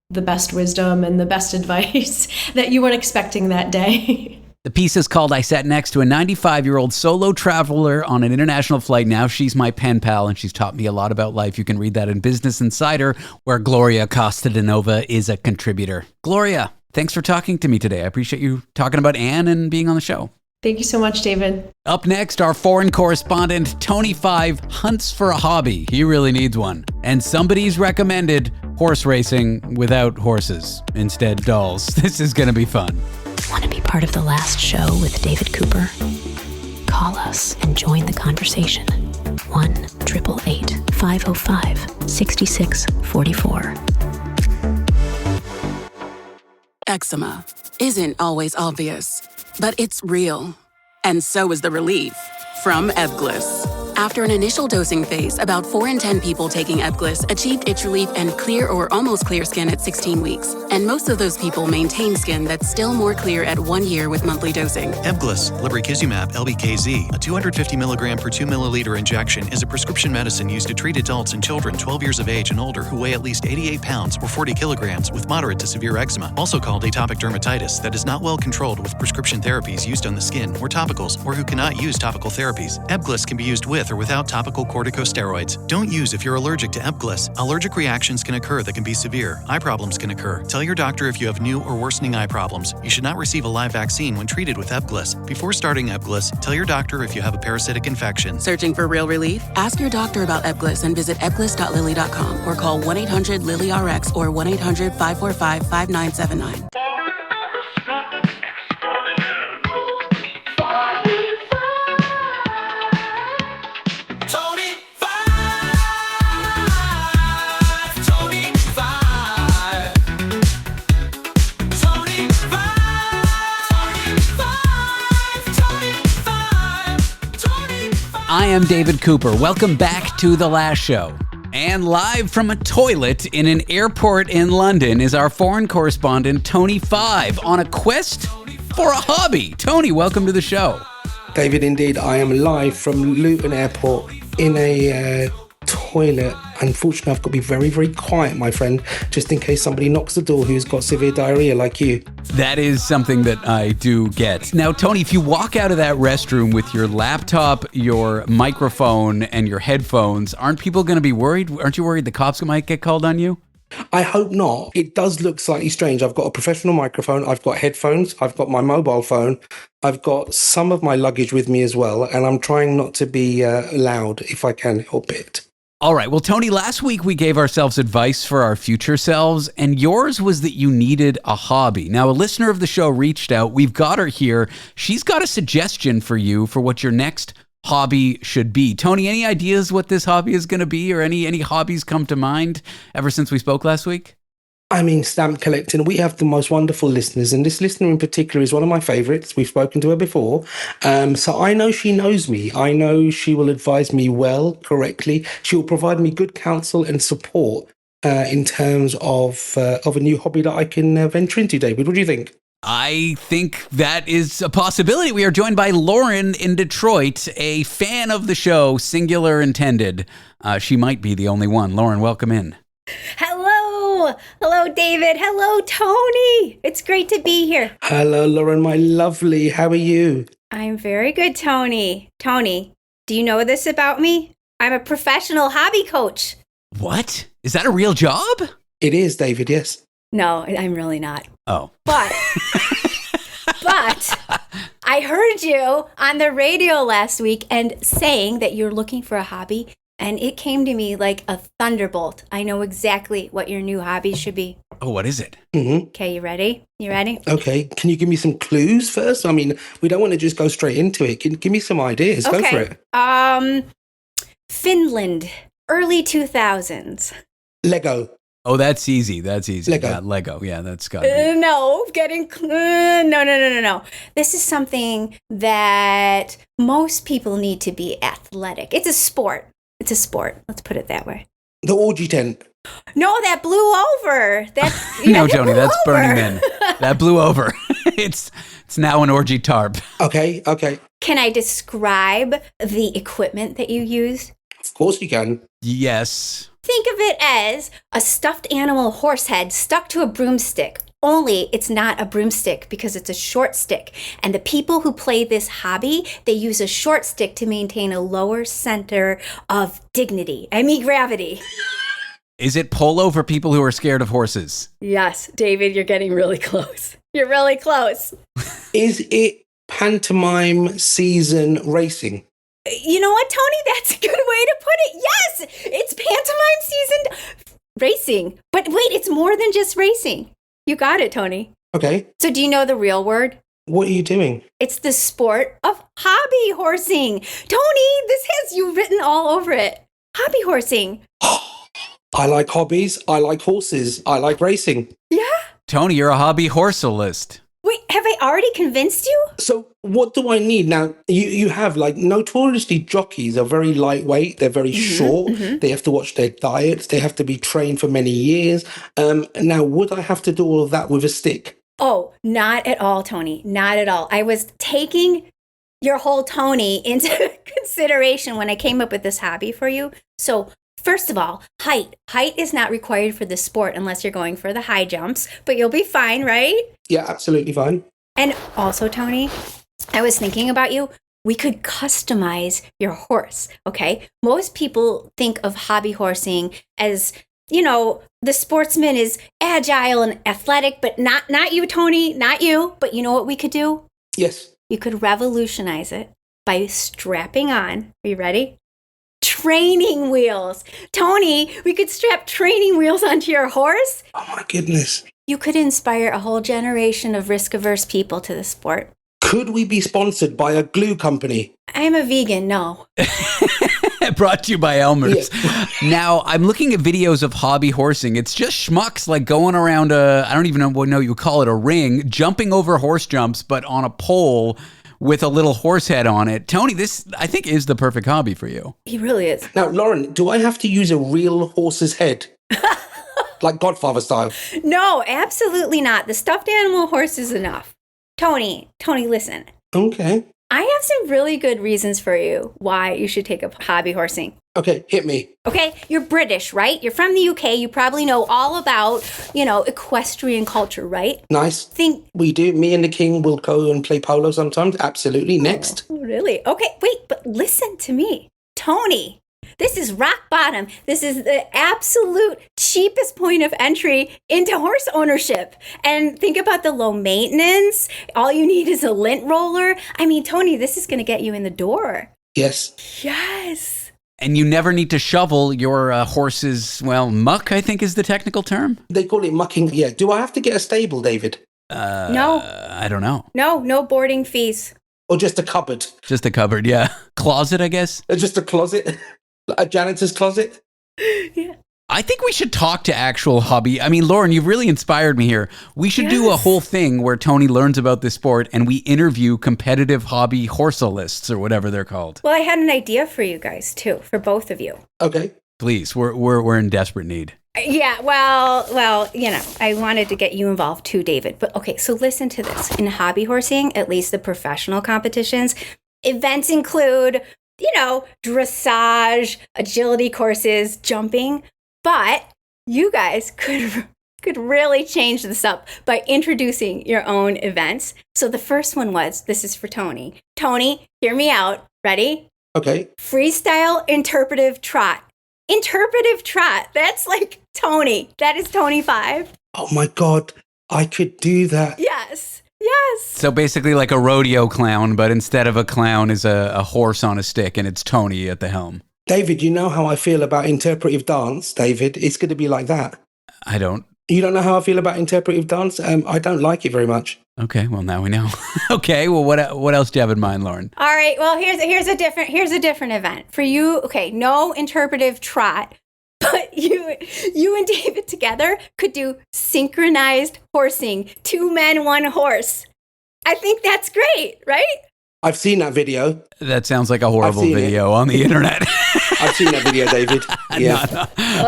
the best wisdom and the best advice that you weren't expecting that day. The piece is called I Sat Next to a 95-year-old solo traveler on an international flight. Now she's my pen pal, and she's taught me a lot about life. You can read that in Business Insider, where Gloria Kostadinova is a contributor. Gloria, thanks for talking to me today. I appreciate you talking about Anne and being on the show. Thank you so much, David. Up next, our foreign correspondent, Tony Five, hunts for a hobby. He really needs one. And somebody's recommended horse racing without horses, instead dolls. This is going to be fun. Want to be part of the last show with David Cooper? Call us and join the conversation. 1-888-505-6644. Eczema isn't always obvious, but it's real. And so is the relief from Ebglyss. After an initial dosing phase, about 4 in 10 people taking Ebglyss achieved itch relief and clear or almost clear skin at 16 weeks. And most of those people maintain skin that's still more clear at 1 year with monthly dosing. Ebglyss, lebrikizumab LBKZ, a 250 milligram per 2 milliliter injection, is a prescription medicine used to treat adults and children 12 years of age and older who weigh at least 88 pounds or 40 kilograms with moderate to severe eczema, also called atopic dermatitis, that is not well controlled with prescription therapies used on the skin or topicals, or who cannot use topical therapies. Ebglyss can be used with or without topical corticosteroids. Don't use if you're allergic to Ebglyss. Allergic reactions can occur that can be severe. Eye problems can occur. Tell your doctor if you have new or worsening eye problems. You should not receive a live vaccine when treated with Ebglyss. Before starting Ebglyss, tell your doctor if you have a parasitic infection. Searching for real relief? Ask your doctor about Ebglyss and visit ebglyss.lilly.com or call 1-800-LILY-RX or 1-800-545-5979. I am David Cooper. Welcome back to The Last Show. And live from a toilet in an airport in London is our foreign correspondent, Tony Five, on a quest for a hobby. Tony, welcome to the show. David, indeed, I am live from Luton Airport in a toilet. Unfortunately, I've got to be very, very quiet, my friend, just in case somebody knocks the door who's got severe diarrhea like you. That is something that I do get. Now, Tony, if you walk out of that restroom with your laptop, your microphone, and your headphones, aren't people going to be worried? Aren't you worried the cops might get called on you? I hope not. It does look slightly strange. I've got a professional microphone, I've got headphones, I've got my mobile phone, I've got some of my luggage with me as well, and I'm trying not to be loud if I can help it. All right. Well, Tony, last week we gave ourselves advice for our future selves, and yours was that you needed a hobby. Now, a listener of the show reached out. We've got her here. She's got a suggestion for you for what your next hobby should be. Tony, any ideas what this hobby is going to be, or any hobbies come to mind ever since we spoke last week? I mean, stamp collecting. We have the most wonderful listeners, and this listener in particular is one of my favorites. We've spoken to her before. So I know she knows me. I know she will advise me well, correctly. She will provide me good counsel and support in terms of a new hobby that I can venture into, David. What do you think? I think that is a possibility. We are joined by Lauren in Detroit, a fan of the show, singular intended. She might be the only one. Lauren, welcome in. Hello, David. Hello, Tony. It's great to be here. Hello, Lauren, my lovely. How are you? I'm very good, Tony. Tony, do you know this about me? I'm a professional hobby coach. What? Is that a real job? It is, David, yes. No, I'm really not. Oh. But I heard you on the radio last week and saying that you're looking for a hobby. And it came to me like a thunderbolt. I know exactly what your new hobby should be. Oh, what is it? Mm-hmm. Okay, you ready? Okay. Can you give me some clues first? I mean, we don't want to just go straight into it. Give me some ideas. Okay. Go for it. Finland, early 2000s. Lego. Oh, that's easy. Lego. Yeah, Lego. Yeah, that's got to be. No. This is something that most people need to be athletic. It's a sport. Let's put it that way. The orgy tent. No, that blew over. No, Tony, that's Burning Man. That blew over. It's now an orgy tarp. Okay. Can I describe the equipment that you use? Of course you can. Yes. Think of it as a stuffed animal horse head stuck to a broomstick. Only it's not a broomstick because it's a short stick. And the people who play this hobby, they use a short stick to maintain a lower center of gravity. Is it polo for people who are scared of horses? Yes, David, you're getting really close. You're really close. Is it pantomime season racing? You know what, Tony? That's a good way to put it. Yes, it's pantomime season racing. But wait, it's more than just racing. You got it, Tony. Okay. So do you know the real word? What are you doing? It's the sport of hobby horsing. Tony, this has you written all over it. Hobby horsing. I like hobbies. I like horses. I like racing. Yeah. Tony, you're a hobby horsealist. Wait, have I already convinced you? So what do I need? Now, you have notoriously jockeys are very lightweight. They're very short. Mm-hmm. They have to watch their diets. They have to be trained for many years. Now, would I have to do all of that with a stick? Oh, not at all, Tony. Not at all. I was taking your whole Tony into consideration when I came up with this hobby for you. So first of all, height. Height is not required for this sport unless you're going for the high jumps, but you'll be fine, right? Yeah, absolutely fine. And also, Tony, I was thinking about you. We could customize your horse, okay? Most people think of hobby horsing as, the sportsman is agile and athletic, but not you, Tony, not you. But you know what we could do? Yes. You could revolutionize it by strapping on, are you ready? Training wheels. Tony, we could strap training wheels onto your horse. Oh my goodness. You could inspire a whole generation of risk-averse people to the sport. Could we be sponsored by a glue company? I'm a vegan, no. Brought to you by Elmer's. Yeah. Now, I'm looking at videos of hobby horsing. It's just schmucks like going around I don't even know what you would call it, a ring, jumping over horse jumps, but on a pole with a little horse head on it. Tony, this, I think, is the perfect hobby for you. He really is. Now, Lauren, do I have to use a real horse's head? Like Godfather style? No, absolutely not. The stuffed animal horse is enough. Tony, listen. Okay. I have some really good reasons for you why you should take up hobby horsing. Okay, hit me. Okay, you're British, right? You're from the UK. You probably know all about, equestrian culture, right? Nice. We do. Me and the king will go and play polo sometimes. Absolutely. Next. Oh, really? Okay, wait, but listen to me. Tony, this is rock bottom. This is the absolute cheapest point of entry into horse ownership. And think about the low maintenance. All you need is a lint roller. I mean, Tony, this is going to get you in the door. Yes. Yes. And you never need to shovel your horse's, muck, I think is the technical term. They call it mucking. Yeah. Do I have to get a stable, David? No. I don't know. No boarding fees. Or just a cupboard? Just a cupboard, yeah. Closet, I guess. Just a closet? A janitor's closet? Yeah. I think we should talk to actual hobby. I mean, Lauren, you've really inspired me here. We should do a whole thing where Tony learns about this sport and we interview competitive hobby horsalists or whatever they're called. Well, I had an idea for you guys too, for both of you. Okay. Please, we're in desperate need. Yeah, well, I wanted to get you involved too, David. But okay, so listen to this. In hobby horsing, at least the professional competitions, events include, dressage, agility courses, jumping. But you guys could really change this up by introducing your own events. So the first one this is for Tony. Tony, hear me out. Ready? Okay. Freestyle interpretive trot. Interpretive trot. That's like Tony. That is Tony 5. Oh my God. I could do that. Yes. So basically like a rodeo clown, but instead of a clown is a horse on a stick and it's Tony at the helm. David, you know how I feel about interpretive dance, David. It's going to be like that. I don't. You don't know how I feel about interpretive dance? I don't like it very much. Okay, well, now we know. Okay, well, what else do you have in mind, Lauren? All right, well, here's a different event. For you, okay, no interpretive trot, but you and David together could do synchronized horsing. 2 men, 1 horse. I think that's great, right? I've seen that video. That sounds like a horrible video on the internet. I've seen that video, David. Yeah.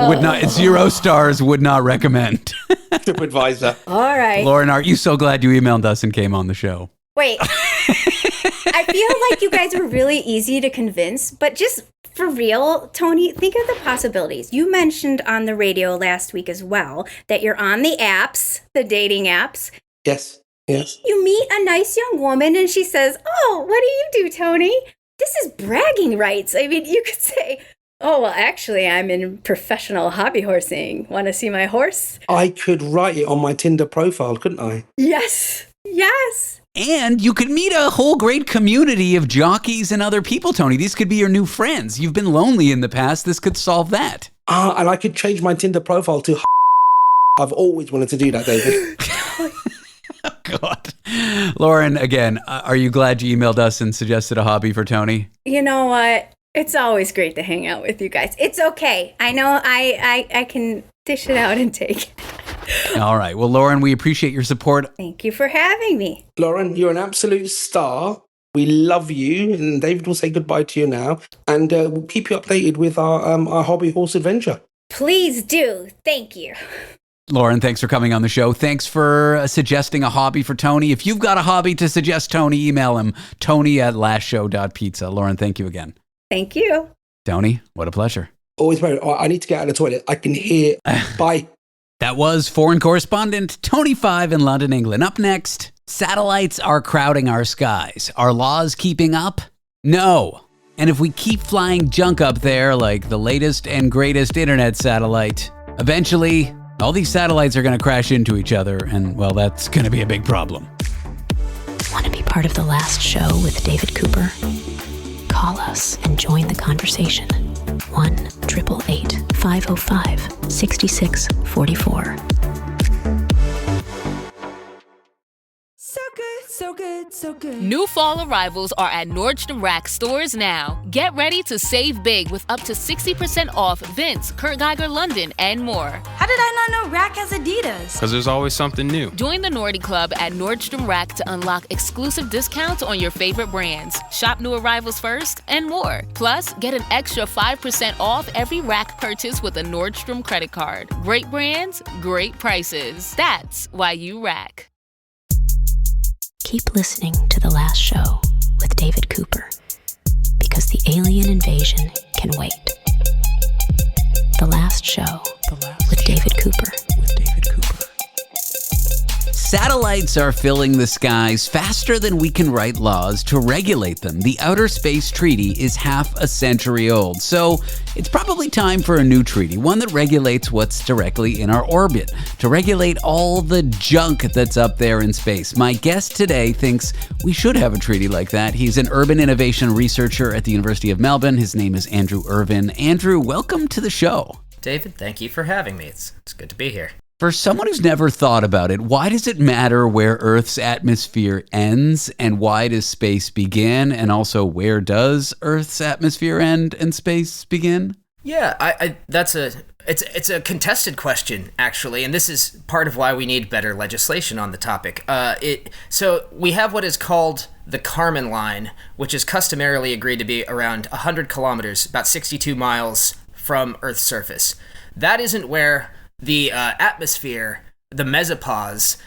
Would not. 0 stars. Would not recommend. TripAdvisor. All right. Lauren, aren't you so glad you emailed us and came on the show? Wait. I feel like you guys were really easy to convince, but just for real, Tony, think of the possibilities. You mentioned on the radio last week as well that you're on the apps, the dating apps. Yes. You meet a nice young woman and she says, "Oh, what do you do, Tony?" This is bragging rights. I mean, you could say, "Oh, well, actually, I'm in professional hobby horsing. Want to see my horse?" I could write it on my Tinder profile, couldn't I? Yes. And you could meet a whole great community of jockeys and other people, Tony. These could be your new friends. You've been lonely in the past. This could solve that. And I could change my Tinder profile to I've always wanted to do that, David. Oh, God. Lauren, again, are you glad you emailed us and suggested a hobby for Tony? You know what? It's always great to hang out with you guys. It's okay. I know I can dish it out and take it. All right. Well, Lauren, we appreciate your support. Thank you for having me. Lauren, you're an absolute star. We love you. And David will say goodbye to you now. And we'll keep you updated with our hobby horse adventure. Please do. Thank you. Lauren, thanks for coming on the show. Thanks for suggesting a hobby for Tony. If you've got a hobby to suggest Tony, email him, tony@lastshow.pizza. Lauren, thank you again. Thank you. Tony, what a pleasure. Always very. I need to get out of the toilet. I can hear. Bye. That was foreign correspondent Tony 5 in London, England. Up next, satellites are crowding our skies. Are laws keeping up? No. And if we keep flying junk up there like the latest and greatest internet satellite, eventually all these satellites are going to crash into each other, and, well, that's going to be a big problem. Want to be part of The Last Show with David Cooper? Call us and join the conversation. 1-888-505-6644. So good. New fall arrivals are at Nordstrom Rack stores now. Get ready to save big with up to 60% off Vince, Kurt Geiger London, and more. How did I not know Rack has Adidas? Because there's always something new. Join the Nordy Club at Nordstrom Rack to unlock exclusive discounts on your favorite brands. Shop new arrivals first and more. Plus, get an extra 5% off every Rack purchase with a Nordstrom credit card. Great brands, great prices. That's why you Rack. Keep listening to The Last Show with David Cooper, because the alien invasion can wait. The Last Show with David Cooper. Satellites are filling the skies faster than we can write laws to regulate them. The Outer Space Treaty is half a century old, so it's probably time for a new treaty, one that regulates what's directly in our orbit, to regulate all the junk that's up there in space. My guest today thinks we should have a treaty like that. He's an urban innovation researcher at the University of Melbourne. His name is Andrew Irvin. Andrew, welcome to the show. David, thank you for having me. It's good to be here. For someone who's never thought about it, why does it matter where Earth's atmosphere ends and why does space begin? And also, where does Earth's atmosphere end and space begin? Yeah, it's a contested question, actually, and this is part of why we need better legislation on the topic. So we have what is called the Kármán line, which is customarily agreed to be around 100 kilometers, about 62 miles from Earth's surface. That isn't where the atmosphere, the mesopause,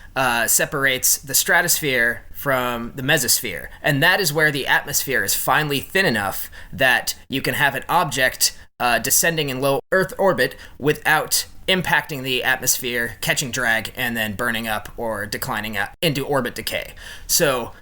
separates the stratosphere from the mesosphere. And that is where the atmosphere is finally thin enough that you can have an object descending in low Earth orbit without impacting the atmosphere, catching drag, and then burning up or declining into orbit decay. So,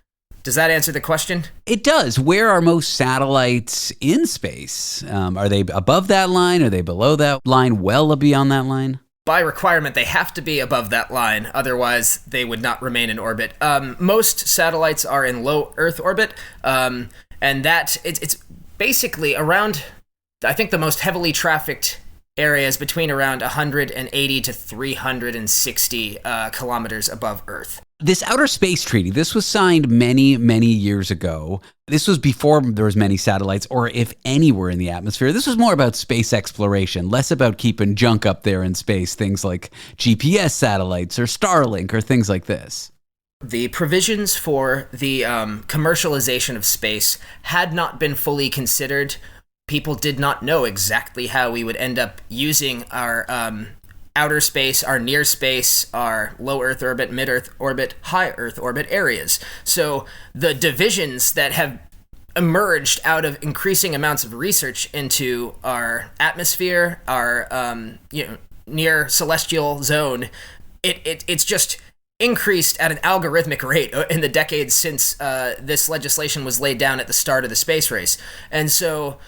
does that answer the question? It does. Where are most satellites in space? Are they above that line? Are they below that line? Well beyond that line? By requirement, they have to be above that line. Otherwise, they would not remain in orbit. Most satellites are in low Earth orbit, and that it's basically around, I think, the most heavily trafficked areas between around 180 to 360 kilometers above Earth. This Outer Space Treaty, this was signed many, many years ago. This was before there was many satellites, or if any were in the atmosphere. This was more about space exploration, less about keeping junk up there in space, things like GPS satellites or Starlink or things like this. The provisions for the commercialization of space had not been fully considered. People did not know exactly how we would end up using our outer space, our near space, our low Earth orbit, mid Earth orbit, high Earth orbit areas. So the divisions that have emerged out of increasing amounts of research into our atmosphere, our near celestial zone, it's just increased at an algorithmic rate in the decades since this legislation was laid down at the start of the space race. And so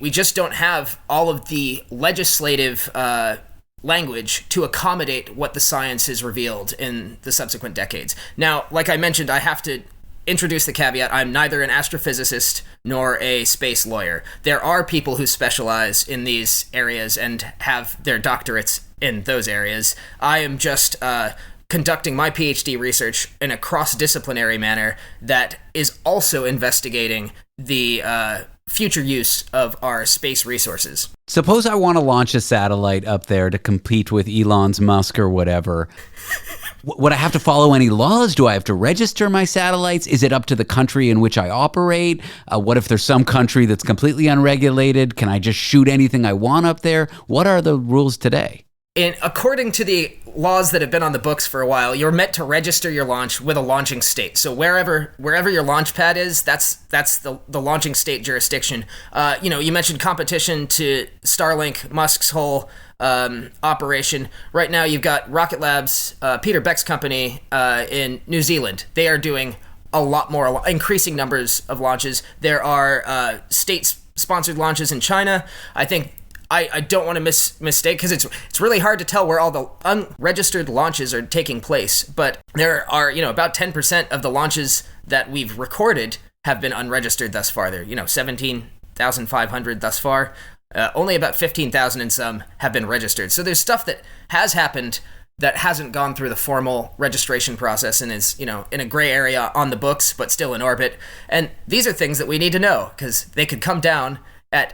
we just don't have all of the legislative language to accommodate what the science has revealed in the subsequent decades. Now, like I mentioned, I have to introduce the caveat. I'm neither an astrophysicist nor a space lawyer. There are people who specialize in these areas and have their doctorates in those areas. I am just conducting my PhD research in a cross-disciplinary manner that is also investigating the future use of our space resources. Suppose I want to launch a satellite up there to compete with Elon Musk or whatever. Would I have to follow any laws? Do I have to register my satellites? Is it up to the country in which I operate? What if there's some country that's completely unregulated? Can I just shoot anything I want up there? What are the rules today? According to the laws that have been on the books for a while, you're meant to register your launch with a launching state. So wherever your launch pad is, that's the launching state jurisdiction. You mentioned competition to Starlink, Musk's whole operation. Right now, you've got Rocket Lab's Peter Beck's company in New Zealand. They are doing a lot more, increasing numbers of launches. There are state-sponsored launches in China. I think. I don't want to mistake, because it's really hard to tell where all the unregistered launches are taking place. But there are, about 10% of the launches that we've recorded have been unregistered thus far. There, 17,500 thus far. Only about 15,000 in some have been registered. So there's stuff that has happened that hasn't gone through the formal registration process and is, in a gray area on the books, but still in orbit. And these are things that we need to know, because they could come down at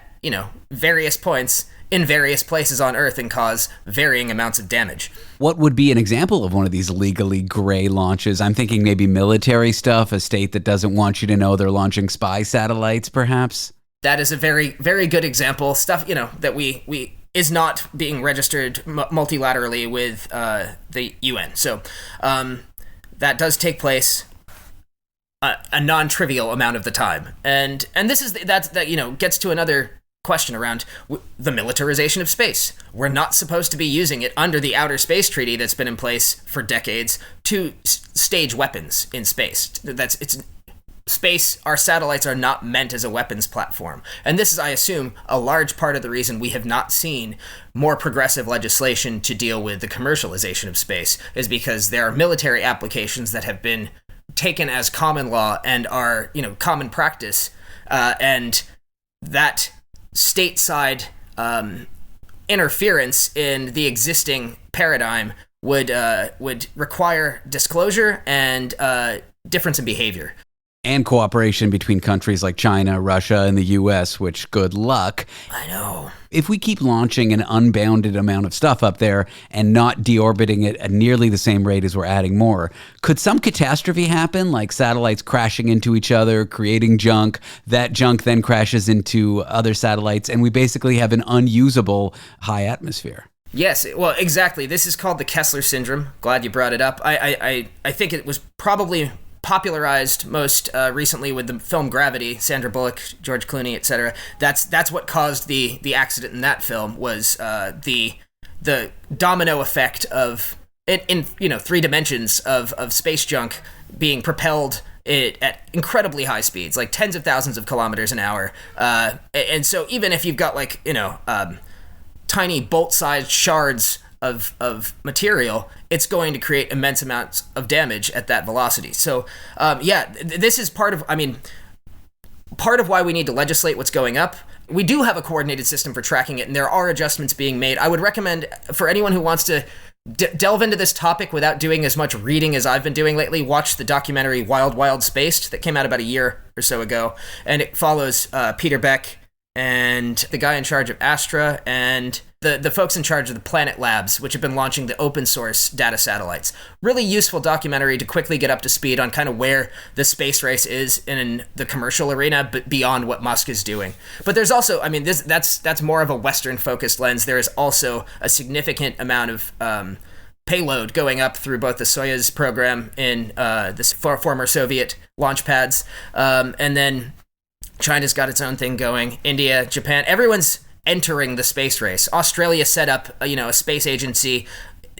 various points in various places on Earth and cause varying amounts of damage. What would be an example of one of these legally gray launches? I'm thinking maybe military stuff, a state that doesn't want you to know they're launching spy satellites, perhaps? That is a very, very good example. Stuff, that we is not being registered multilaterally with the UN. So that does take place a non-trivial amount of the time. And this is that gets to another question around the militarization of space. We're not supposed to be using it under the Outer Space Treaty that's been in place for decades to stage weapons in space. Space, our satellites are not meant as a weapons platform. And this is, I assume, a large part of the reason we have not seen more progressive legislation to deal with the commercialization of space, is because there are military applications that have been taken as common law and are, common practice, and that stateside interference in the existing paradigm would require disclosure and difference in behavior. And cooperation between countries like China, Russia, and the U.S., which, good luck. I know. If we keep launching an unbounded amount of stuff up there and not deorbiting it at nearly the same rate as we're adding more, could some catastrophe happen, like satellites crashing into each other, creating junk? That junk then crashes into other satellites, and we basically have an unusable high atmosphere. Yes, well, exactly. This is called the Kessler syndrome. Glad you brought it up. I think it was probably popularized most recently with the film Gravity, Sandra Bullock, George Clooney, etc. That's what caused the accident in that film, was the domino effect of it in 3 dimensions of space junk being propelled at incredibly high speeds, like tens of thousands of kilometers an hour. And so even if you've got tiny bolt-sized shards of material, it's going to create immense amounts of damage at that velocity. So, this is part of why we need to legislate what's going up. We do have a coordinated system for tracking it, and there are adjustments being made. I would recommend, for anyone who wants to delve into this topic without doing as much reading as I've been doing lately, watch the documentary Wild Wild Spaced that came out about a year or so ago, and it follows Peter Beck and the guy in charge of Astra and the folks in charge of the Planet Labs, which have been launching the open source data satellites. Really useful documentary to quickly get up to speed on kind of where the space race is in the commercial arena, but beyond what Musk is doing. But there's also, that's more of a Western focused lens. There is also a significant amount of payload going up through both the Soyuz program in the former Soviet launch pads, and then China's got its own thing going. India, Japan, everyone's entering the space race. Australia set up, a space agency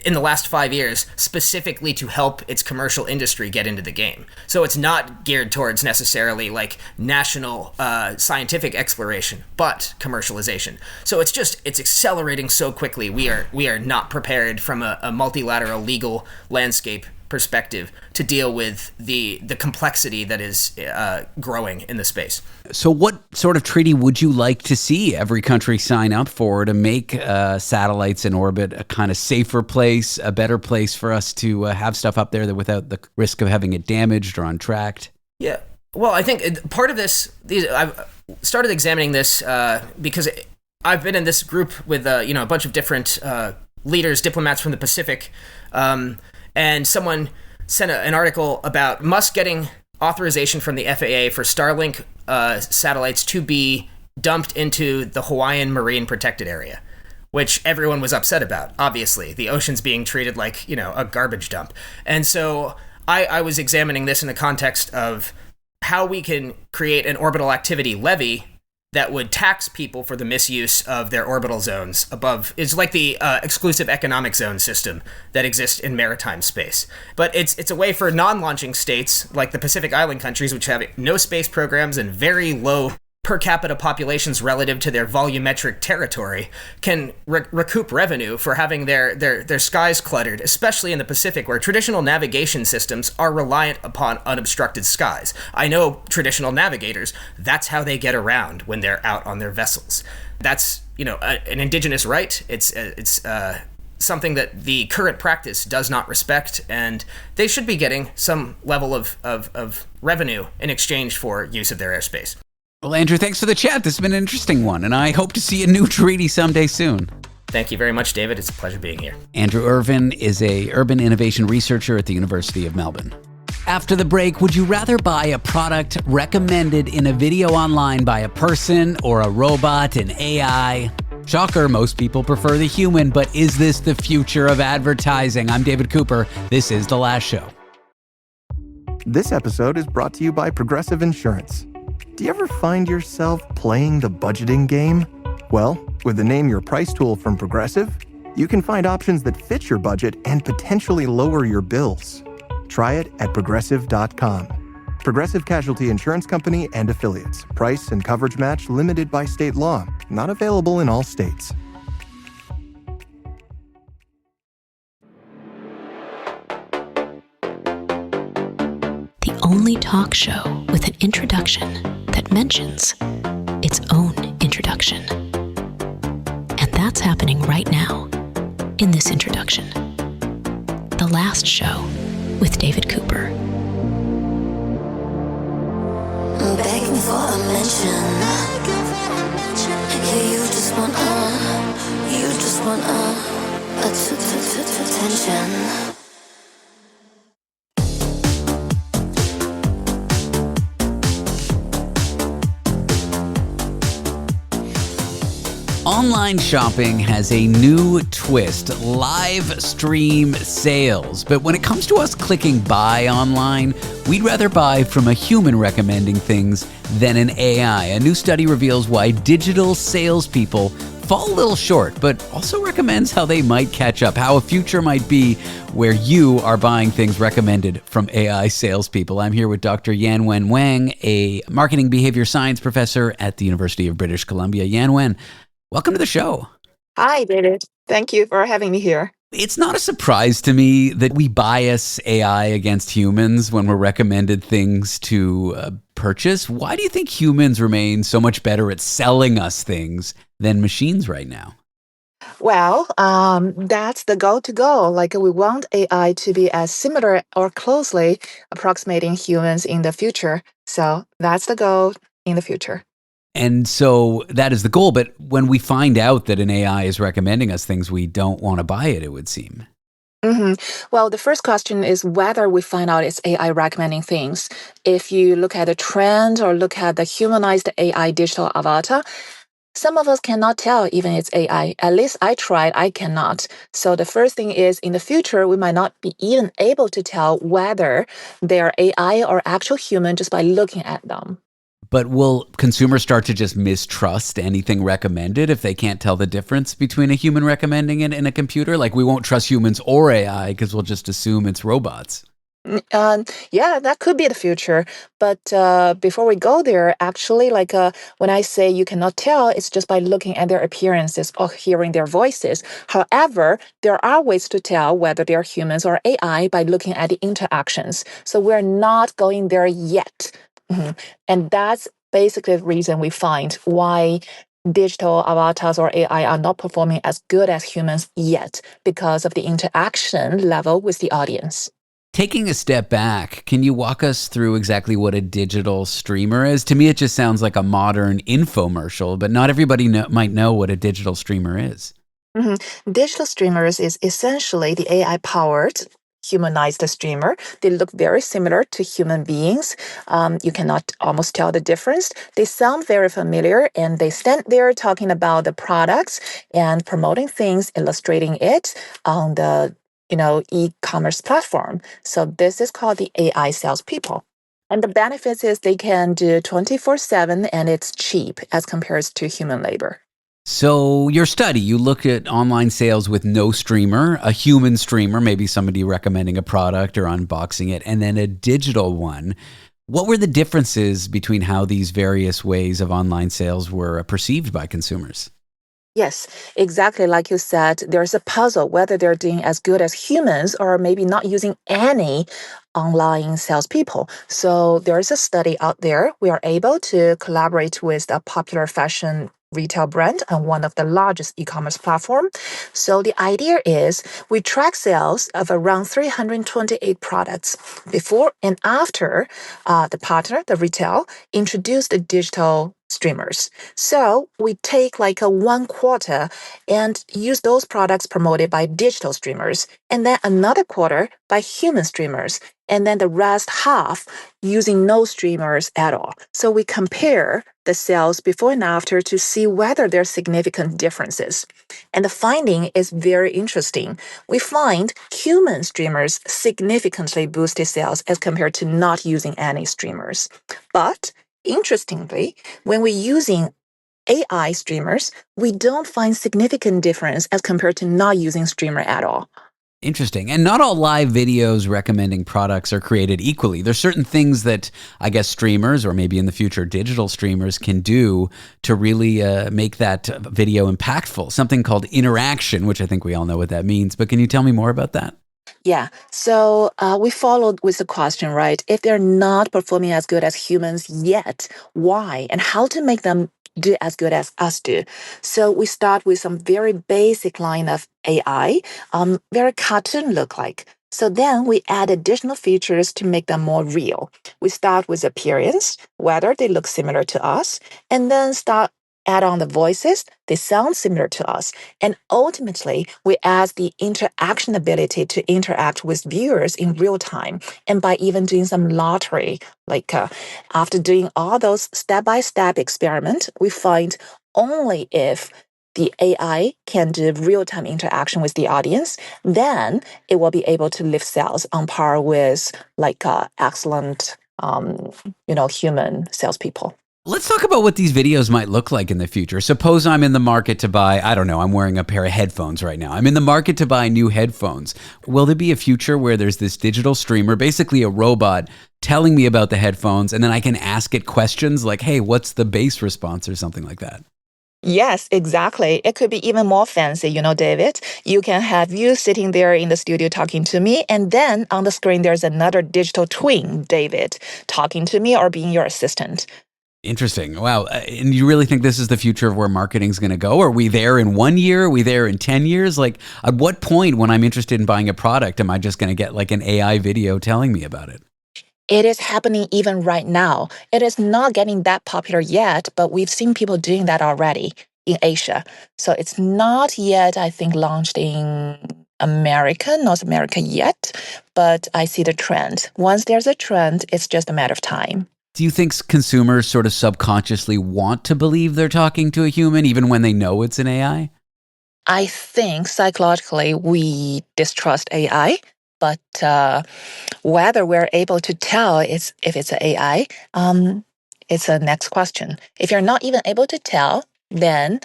in the last 5 years specifically to help its commercial industry get into the game. So it's not geared towards necessarily like national scientific exploration, but commercialization. So it's accelerating so quickly. We are not prepared from a multilateral legal landscape perspective to deal with the complexity that is growing in the space. So what sort of treaty would you like to see every country sign up for to make satellites in orbit a kind of safer place, a better place for us to have stuff up there that without the risk of having it damaged or untracked? Yeah. Well, I think part of this, I've started examining this because I've been in this group with a bunch of different leaders, diplomats from the Pacific, and someone sent an article about Musk getting authorization from the FAA for Starlink satellites to be dumped into the Hawaiian Marine Protected Area, which everyone was upset about. Obviously, the ocean's being treated like, a garbage dump. And so I was examining this in the context of how we can create an orbital activity levy that would tax people for the misuse of their orbital zones above. It's like the exclusive economic zone system that exists in maritime space. But it's a way for non-launching states like the Pacific Island countries, which have no space programs and very low per capita populations relative to their volumetric territory, can recoup revenue for having their skies cluttered, especially in the Pacific, where traditional navigation systems are reliant upon unobstructed skies. I know traditional navigators, that's how they get around when they're out on their vessels. That's, an indigenous right. It's something that the current practice does not respect, and they should be getting some level of revenue in exchange for use of their airspace. Well, Andrew, thanks for the chat. This has been an interesting one, and I hope to see a new treaty someday soon. Thank you very much, David. It's a pleasure being here. Andrew Irvin is a urban innovation researcher at the University of Melbourne. After the break, would you rather buy a product recommended in a video online by a person or a robot, an AI? Shocker, most people prefer the human, but is this the future of advertising? I'm David Cooper. This is The Last Show. This episode is brought to you by Progressive Insurance. Do you ever find yourself playing the budgeting game? Well, with the Name Your Price tool from Progressive, you can find options that fit your budget and potentially lower your bills. Try it at Progressive.com. Progressive Casualty Insurance Company and Affiliates. Price and coverage match limited by state law. Not available in all states. The only talk show with an introduction that mentions its own introduction. And that's happening right now in this introduction. The Last Show with David Cooper. I'm begging for a mention. Yeah, you just want attention. Online shopping has a new twist, live stream sales. But when it comes to us clicking buy online, we'd rather buy from a human recommending things than an AI. A new study reveals why digital salespeople fall a little short, but also recommends how they might catch up, how a future might be where you are buying things recommended from AI salespeople. I'm here with Dr. Yanwen Wang, a marketing behavior science professor at the University of British Columbia. Yanwen, welcome to the show. Hi, David. Thank you for having me here. It's not a surprise to me that we bias AI against humans when we're recommended things to purchase. Why do you think humans remain so much better at selling us things than machines right now? Well, that's the goal to go. Like we want AI to be as similar or closely approximating humans in the future. So that's the goal in the future. And so that is the goal. But when we find out that an AI is recommending us things, we don't want to buy it, it would seem. Mm-hmm. Well, the first question is whether we find out it's AI recommending things. If you look at the trend or look at the humanized AI digital avatar, some of us cannot tell even it's AI. At least I tried, I cannot. So the first thing is in the future, we might not be even able to tell whether they're AI or actual human just by looking at them. But will consumers start to just mistrust anything recommended if they can't tell the difference between a human recommending it and a computer? Like we won't trust humans or AI because we'll just assume it's robots. Yeah, that could be the future. But before we go there, actually, when I say you cannot tell, it's just by looking at their appearances or hearing their voices. However, there are ways to tell whether they're humans or AI by looking at the interactions. So we're not going there yet. Mm-hmm. And that's basically the reason we find why digital avatars or AI are not performing as good as humans yet, because of the interaction level with the audience. Taking a step back, can you walk us through exactly what a digital streamer is? To me, it just sounds like a modern infomercial, but not everybody might know what a digital streamer is. Mm-hmm. Digital streamers is essentially the AI-powered humanized streamer. They look very similar to human beings. You cannot almost tell the difference. They sound very familiar, and they stand there talking about the products and promoting things, illustrating it on the e-commerce platform. So this is called the AI salespeople. And the benefits is they can do 24/7, and it's cheap as compared to human labor. So your study, you look at online sales with no streamer, a human streamer, maybe somebody recommending a product or unboxing it, and then a digital one. What were the differences between how these various ways of online sales were perceived by consumers? Yes, exactly like you said, there's a puzzle whether they're doing as good as humans or maybe not using any online salespeople. So there's a study out there. We are able to collaborate with a popular fashion retail brand on one of the largest e-commerce platform. So the idea is we track sales of around 328 products before and after the partner, the retail, introduced the digital streamers. So we take like a 1 quarter and use those products promoted by digital streamers, and then another quarter by human streamers, and then the rest half using no streamers at all. So we compare the sales before and after to see whether there are significant differences. And the finding is very interesting. We find human streamers significantly boosted sales as compared to not using any streamers. But interestingly, when we're using AI streamers, we don't find significant difference as compared to not using streamer at all. Interesting. And not all live videos recommending products are created equally. There's certain things that I guess streamers, or maybe in the future digital streamers, can do to really make that video impactful. Something called interaction, which I think we all know what that means. But can you tell me more about that? Yeah. So we followed with the question, right? If they're not performing as good as humans yet, why? And how to make them do as good as us do. So we start with some very basic line of AI, very cartoon look like. So then we add additional features to make them more real. We start with appearance, whether they look similar to us, and then add on the voices, they sound similar to us. And ultimately, we add the interaction ability to interact with viewers in real time. And by even doing some lottery, like after doing all those step-by-step experiments, we find only if the AI can do real-time interaction with the audience, then it will be able to lift sales on par with excellent, human salespeople. Let's talk about what these videos might look like in the future. Suppose I'm in the market to buy, I don't know, I'm wearing a pair of headphones right now. I'm in the market to buy new headphones. Will there be a future where there's this digital streamer, basically a robot, telling me about the headphones, and then I can ask it questions like, hey, what's the bass response or something like that? Yes, exactly. It could be even more fancy, David. You can have you sitting there in the studio talking to me, and then on the screen there's another digital twin, David, talking to me or being your assistant. Interesting. Wow. And you really think this is the future of where marketing is going to go? Are we there in 1 year? Are we there in 10 years? Like, at what point when I'm interested in buying a product, am I just going to get like an AI video telling me about it? It is happening even right now. It is not getting that popular yet, but we've seen people doing that already in Asia. So it's not yet, I think, launched in North America yet, but I see the trend. Once there's a trend, it's just a matter of time. Do you think consumers sort of subconsciously want to believe they're talking to a human even when they know it's an AI? I think psychologically we distrust AI, but whether we're able to tell if it's an AI, it's a next question. If you're not even able to tell, then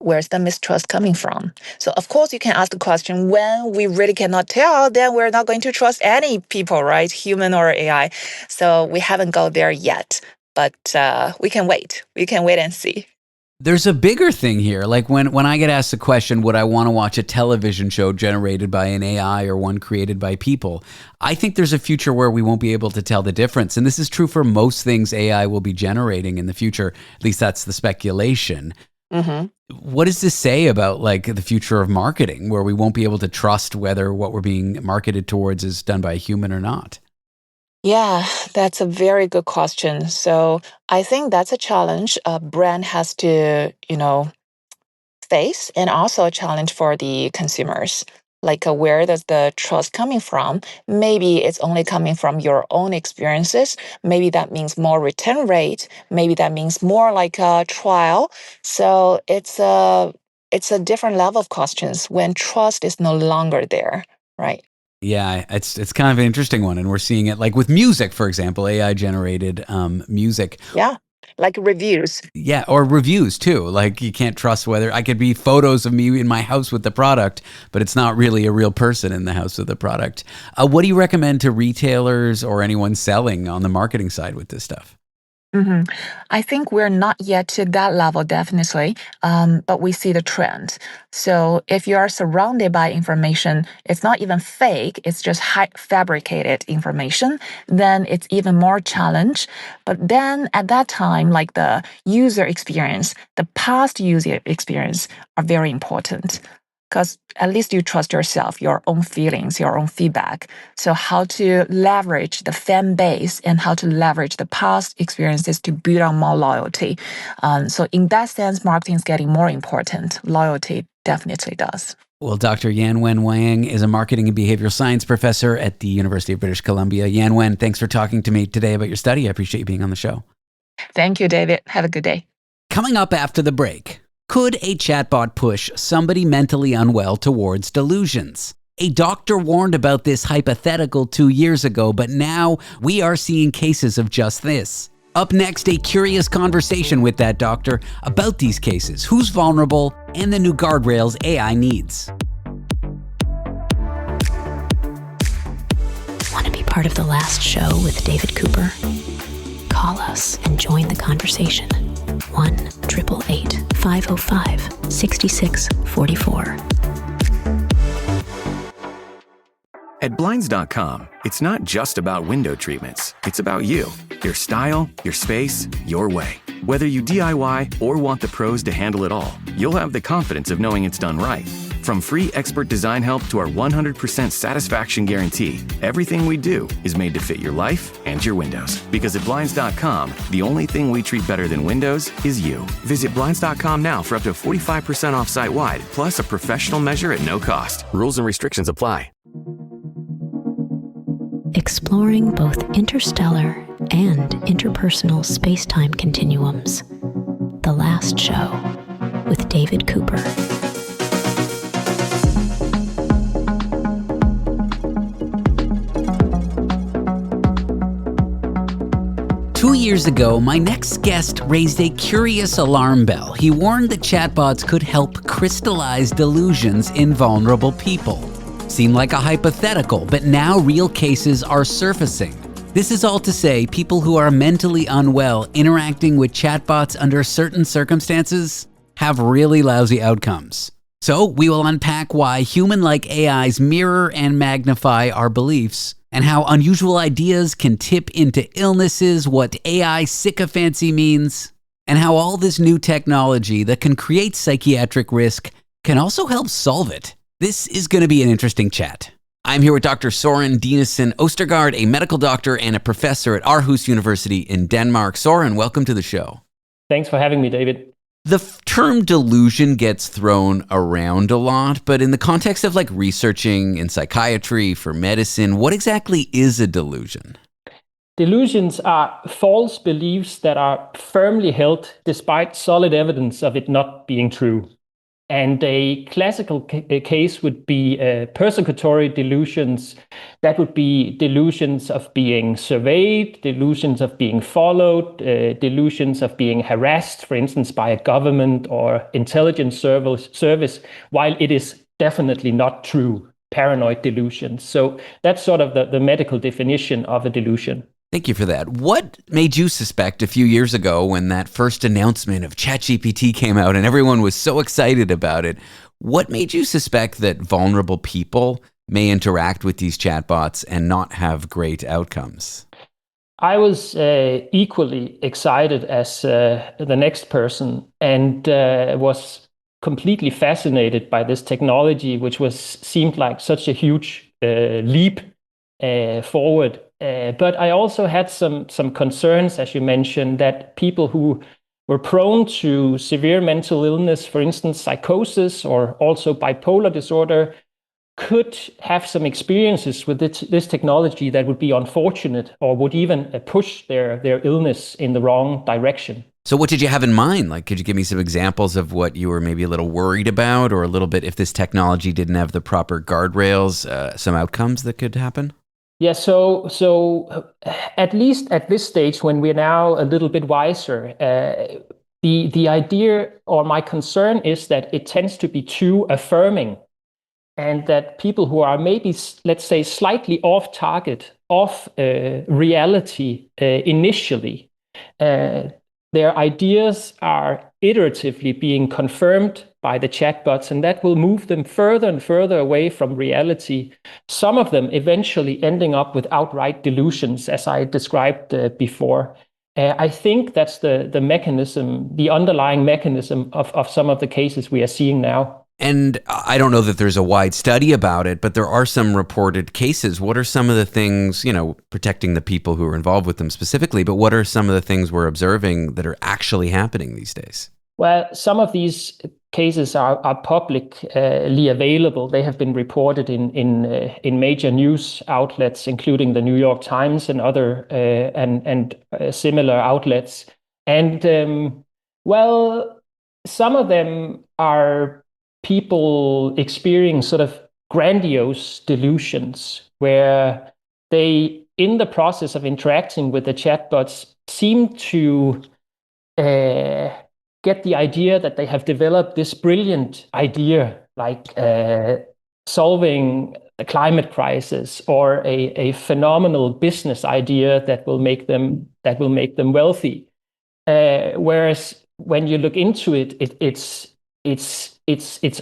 where's the mistrust coming from? So of course you can ask the question, when we really cannot tell, then we're not going to trust any people, right? Human or AI. So we haven't gone there yet, but we can wait. We can wait and see. There's a bigger thing here. Like when I get asked the question, would I want to watch a television show generated by an AI or one created by people? I think there's a future where we won't be able to tell the difference. And this is true for most things AI will be generating in the future. At least that's the speculation. Mm-hmm. What does this say about like the future of marketing, where we won't be able to trust whether what we're being marketed towards is done by a human or not? Yeah, that's a very good question. So I think that's a challenge a brand has to, face, and also a challenge for the consumers. Like where does the trust coming from? Maybe it's only coming from your own experiences. Maybe that means more return rate. Maybe that means more like a trial. So it's a different level of questions when trust is no longer there, right? Yeah, it's kind of an interesting one, and we're seeing it like with music, for example, AI generated music. Yeah. Like reviews. Yeah, or reviews too. Like you can't trust whether I could be photos of me in my house with the product, but it's not really a real person in the house with the product. What do you recommend to retailers or anyone selling on the marketing side with this stuff? Mm-hmm. I think we're not yet to that level, definitely, but we see the trend. So if you are surrounded by information, it's not even fake, it's just fabricated information, then it's even more challenge. But then at that time, like the user experience, the past user experience are very important. Because at least you trust yourself, your own feelings, your own feedback. So how to leverage the fan base and how to leverage the past experiences to build on more loyalty. So in that sense, marketing is getting more important. Loyalty definitely does. Well, Dr. Yanwen Wang is a marketing and behavioral science professor at the University of British Columbia. Yanwen, thanks for talking to me today about your study. I appreciate you being on the show. Thank you, David. Have a good day. Coming up after the break. Could a chatbot push somebody mentally unwell towards delusions? A doctor warned about this hypothetical 2 years ago, but now we are seeing cases of just this. Up next, a curious conversation with that doctor about these cases, who's vulnerable, and the new guardrails AI needs. Want to be part of the last show with David Cooper? Call us and join the conversation. 1-888-505-6644. At Blinds.com, it's not just about window treatments. It's about you, your style, your space, your way. Whether you DIY or want the pros to handle it all, you'll have the confidence of knowing it's done right. From free expert design help to our 100% satisfaction guarantee, everything we do is made to fit your life and your windows. Because at Blinds.com, the only thing we treat better than windows is you. Visit Blinds.com now for up to 45% off site-wide, plus a professional measure at no cost. Rules and restrictions apply. Exploring both interstellar and interpersonal space-time continuums. The Last Show with David Cooper. Two years ago, my next guest raised a curious alarm bell. He warned that chatbots could help crystallize delusions in vulnerable people. Seemed like a hypothetical, but now real cases are surfacing. This is all to say, people who are mentally unwell interacting with chatbots under certain circumstances have really lousy outcomes. So we will unpack why human-like AIs mirror and magnify our beliefs, and how unusual ideas can tip into illnesses, what AI sycophancy means, and how all this new technology that can create psychiatric risk can also help solve it. This is going to be an interesting chat. I'm here with Dr. Søren Dinesen Østergaard, a medical doctor and a professor at Aarhus University in Denmark. Søren, welcome to the show. Thanks for having me, David. The term delusion gets thrown around a lot, but in the context of like researching in psychiatry for medicine, what exactly is a delusion? Delusions are false beliefs that are firmly held despite solid evidence of it not being true. And a classical case would be persecutory delusions. That would be delusions of being surveyed, delusions of being followed, delusions of being harassed, for instance, by a government or intelligence service, while it is definitely not true, paranoid delusions. So that's sort of the medical definition of a delusion. Thank you for that. What made you suspect a few years ago when that first announcement of ChatGPT came out and everyone was so excited about it? What made you suspect that vulnerable people may interact with these chatbots and not have great outcomes? I was equally excited as the next person and was completely fascinated by this technology, which seemed like such a huge leap forward. But I also had some concerns, as you mentioned, that people who were prone to severe mental illness, for instance, psychosis or also bipolar disorder, could have some experiences with this technology that would be unfortunate or would even push their illness in the wrong direction. So what did you have in mind? Like, could you give me some examples of what you were maybe a little worried about, or a little bit, if this technology didn't have the proper guardrails, some outcomes that could happen? Yeah, so at least at this stage, when we're now a little bit wiser, the idea or my concern is that it tends to be too affirming, and that people who are maybe, let's say, slightly off target, off reality initially, their ideas are iteratively being confirmed by the chatbots, and that will move them further and further away from reality. Some of them eventually ending up with outright delusions, as I described before. I think that's the mechanism, the underlying mechanism of some of the cases we are seeing now. And I don't know that there's a wide study about it, but there are some reported cases. What are some of the things, protecting the people who are involved with them specifically, but what are some of the things we're observing that are actually happening these days? Well, some of these cases are publicly available. They have been reported in major news outlets, including the New York Times and other and similar outlets. And some of them are people experiencing sort of grandiose delusions where they in the process of interacting with the chatbots, seem to get the idea that they have developed this brilliant idea, like solving a climate crisis or a phenomenal business idea that will make them wealthy. Whereas when you look into it, it's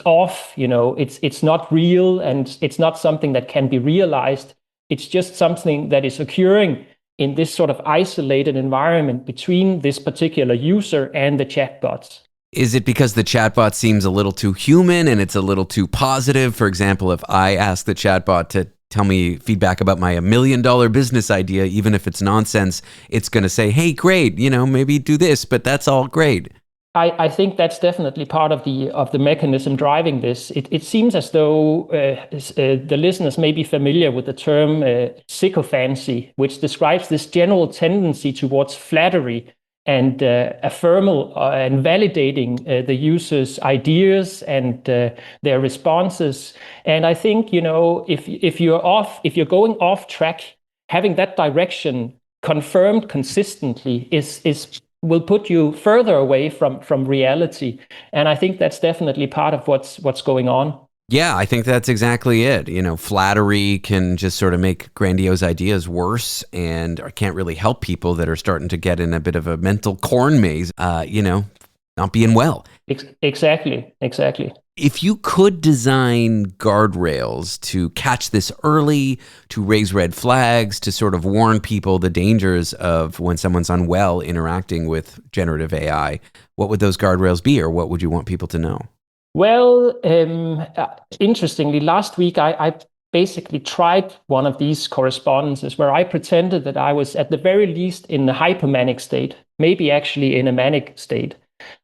off. It's not real, and it's not something that can be realized. It's just something that is occurring in this sort of isolated environment between this particular user and the chatbots. Is it because the chatbot seems a little too human and it's a little too positive? For example, if I ask the chatbot to tell me feedback about my $1 million business idea, even if it's nonsense, it's going to say, hey, great, maybe do this, but that's all great. I think that's definitely part of the mechanism driving this. It seems as though the listeners may be familiar with the term sycophancy, which describes this general tendency towards flattery and affirming and validating the user's ideas and their responses. And I think if you're going off track, having that direction confirmed consistently will put you further away from reality. And I think that's definitely part of what's going on. Yeah, I think that's exactly it. Flattery can just sort of make grandiose ideas worse and can't really help people that are starting to get in a bit of a mental corn maze, not being well. Exactly. If you could design guardrails to catch this early, to raise red flags, to sort of warn people the dangers of when someone's unwell interacting with generative AI, what would those guardrails be, or what would you want people to know? Well, interestingly, last week I basically tried one of these correspondences where I pretended that I was at the very least in a hypomanic state, maybe actually in a manic state.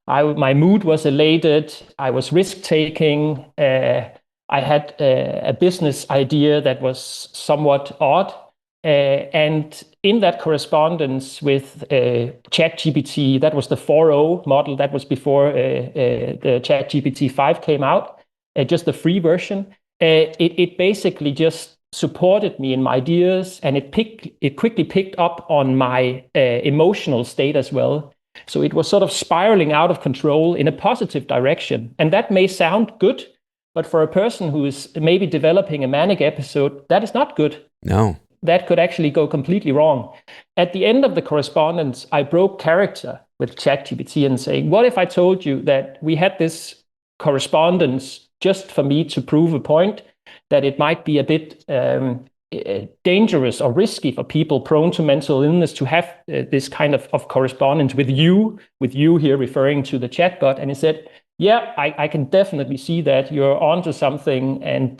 My mood was elated. I was risk-taking. I had a business idea that was somewhat odd. And in that correspondence with ChatGPT, that was the 4.0 model. That was before the ChatGPT 5 came out, just the free version. It basically just supported me in my ideas, and it quickly picked up on my emotional state as well. So it was sort of spiraling out of control in a positive direction. And that may sound good, but for a person who is maybe developing a manic episode, that is not good. No. That could actually go completely wrong. At the end of the correspondence, I broke character with ChatGPT and saying, what if I told you that we had this correspondence just for me to prove a point that it might be a bit dangerous or risky for people prone to mental illness to have this kind of correspondence with you here referring to the chatbot. And he said, yeah, I can definitely see that you're onto something. And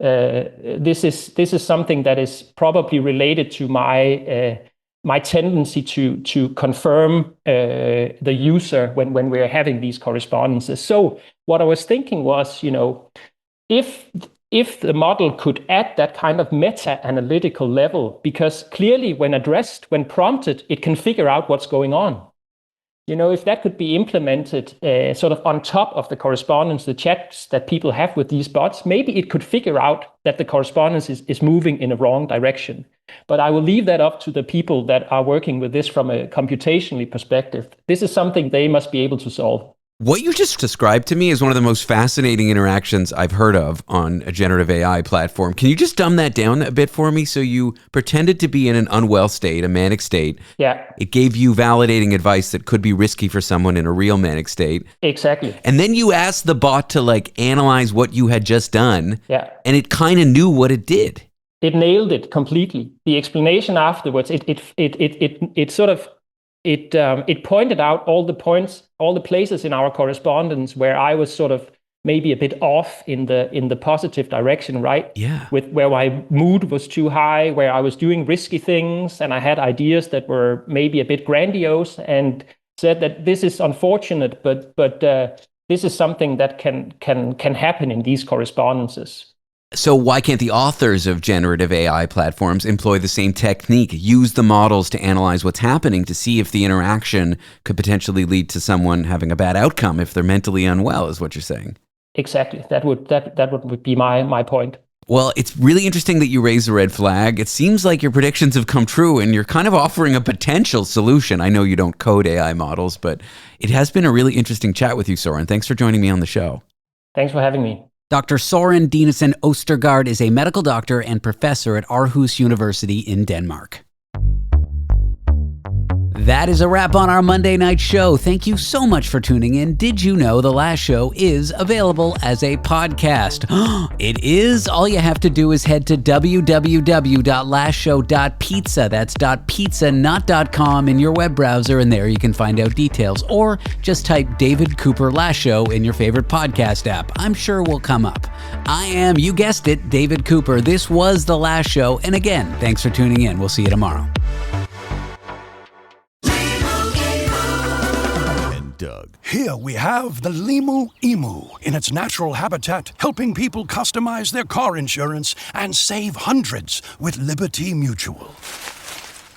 this is something that is probably related to my tendency to confirm the user when we're having these correspondences. So what I was thinking was, if the model could add that kind of meta-analytical level, because clearly when prompted, it can figure out what's going on. If that could be implemented sort of on top of the correspondence, the chats that people have with these bots, maybe it could figure out that the correspondence is moving in a wrong direction. But I will leave that up to the people that are working with this from a computationally perspective. This is something they must be able to solve. What you just described to me is one of the most fascinating interactions I've heard of on a generative AI platform. Can you just dumb that down a bit for me? So you pretended to be in an unwell state, a manic state. Yeah. It gave you validating advice that could be risky for someone in a real manic state. Exactly. And then you asked the bot to analyze what you had just done. Yeah. And it kind of knew what it did. It nailed it completely. The explanation afterwards, it pointed out all the points, all the places in our correspondence where I was sort of maybe a bit off in the positive direction, right? Yeah. Where my mood was too high, where I was doing risky things, and I had ideas that were maybe a bit grandiose, and said that this is unfortunate, but this is something that can happen in these correspondences. So why can't the authors of generative AI platforms employ the same technique, use the models to analyze what's happening to see if the interaction could potentially lead to someone having a bad outcome if they're mentally unwell, is what you're saying? Exactly. That would be my point. Well, it's really interesting that you raised the red flag. It seems like your predictions have come true and you're kind of offering a potential solution. I know you don't code AI models, but it has been a really interesting chat with you, Søren. Thanks for joining me on the show. Thanks for having me. Dr. Søren Dinesen Østergaard is a medical doctor and professor at Aarhus University in Denmark. That is a wrap on our Monday night show. Thank you so much for tuning in. Did you know the last show is available as a podcast? It is. All you have to do is head to www.lastshow.pizza. That's .pizza, not .com in your web browser, and there you can find out details. Or just type David Cooper Last Show in your favorite podcast app. I'm sure we'll come up. I am, you guessed it, David Cooper. This was The Last Show. And again, thanks for tuning in. We'll see you tomorrow. Doug. Here we have the Limu Emu in its natural habitat, helping people customize their car insurance and save hundreds with Liberty Mutual.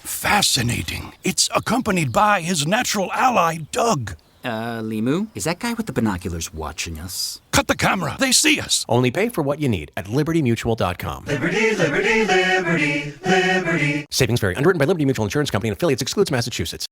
Fascinating. It's accompanied by his natural ally, Doug. Limu? Is that guy with the binoculars watching us? Cut the camera. They see us. Only pay for what you need at libertymutual.com. Liberty, liberty, liberty, liberty. Savings vary. Underwritten by Liberty Mutual Insurance Company and affiliates. Excludes Massachusetts.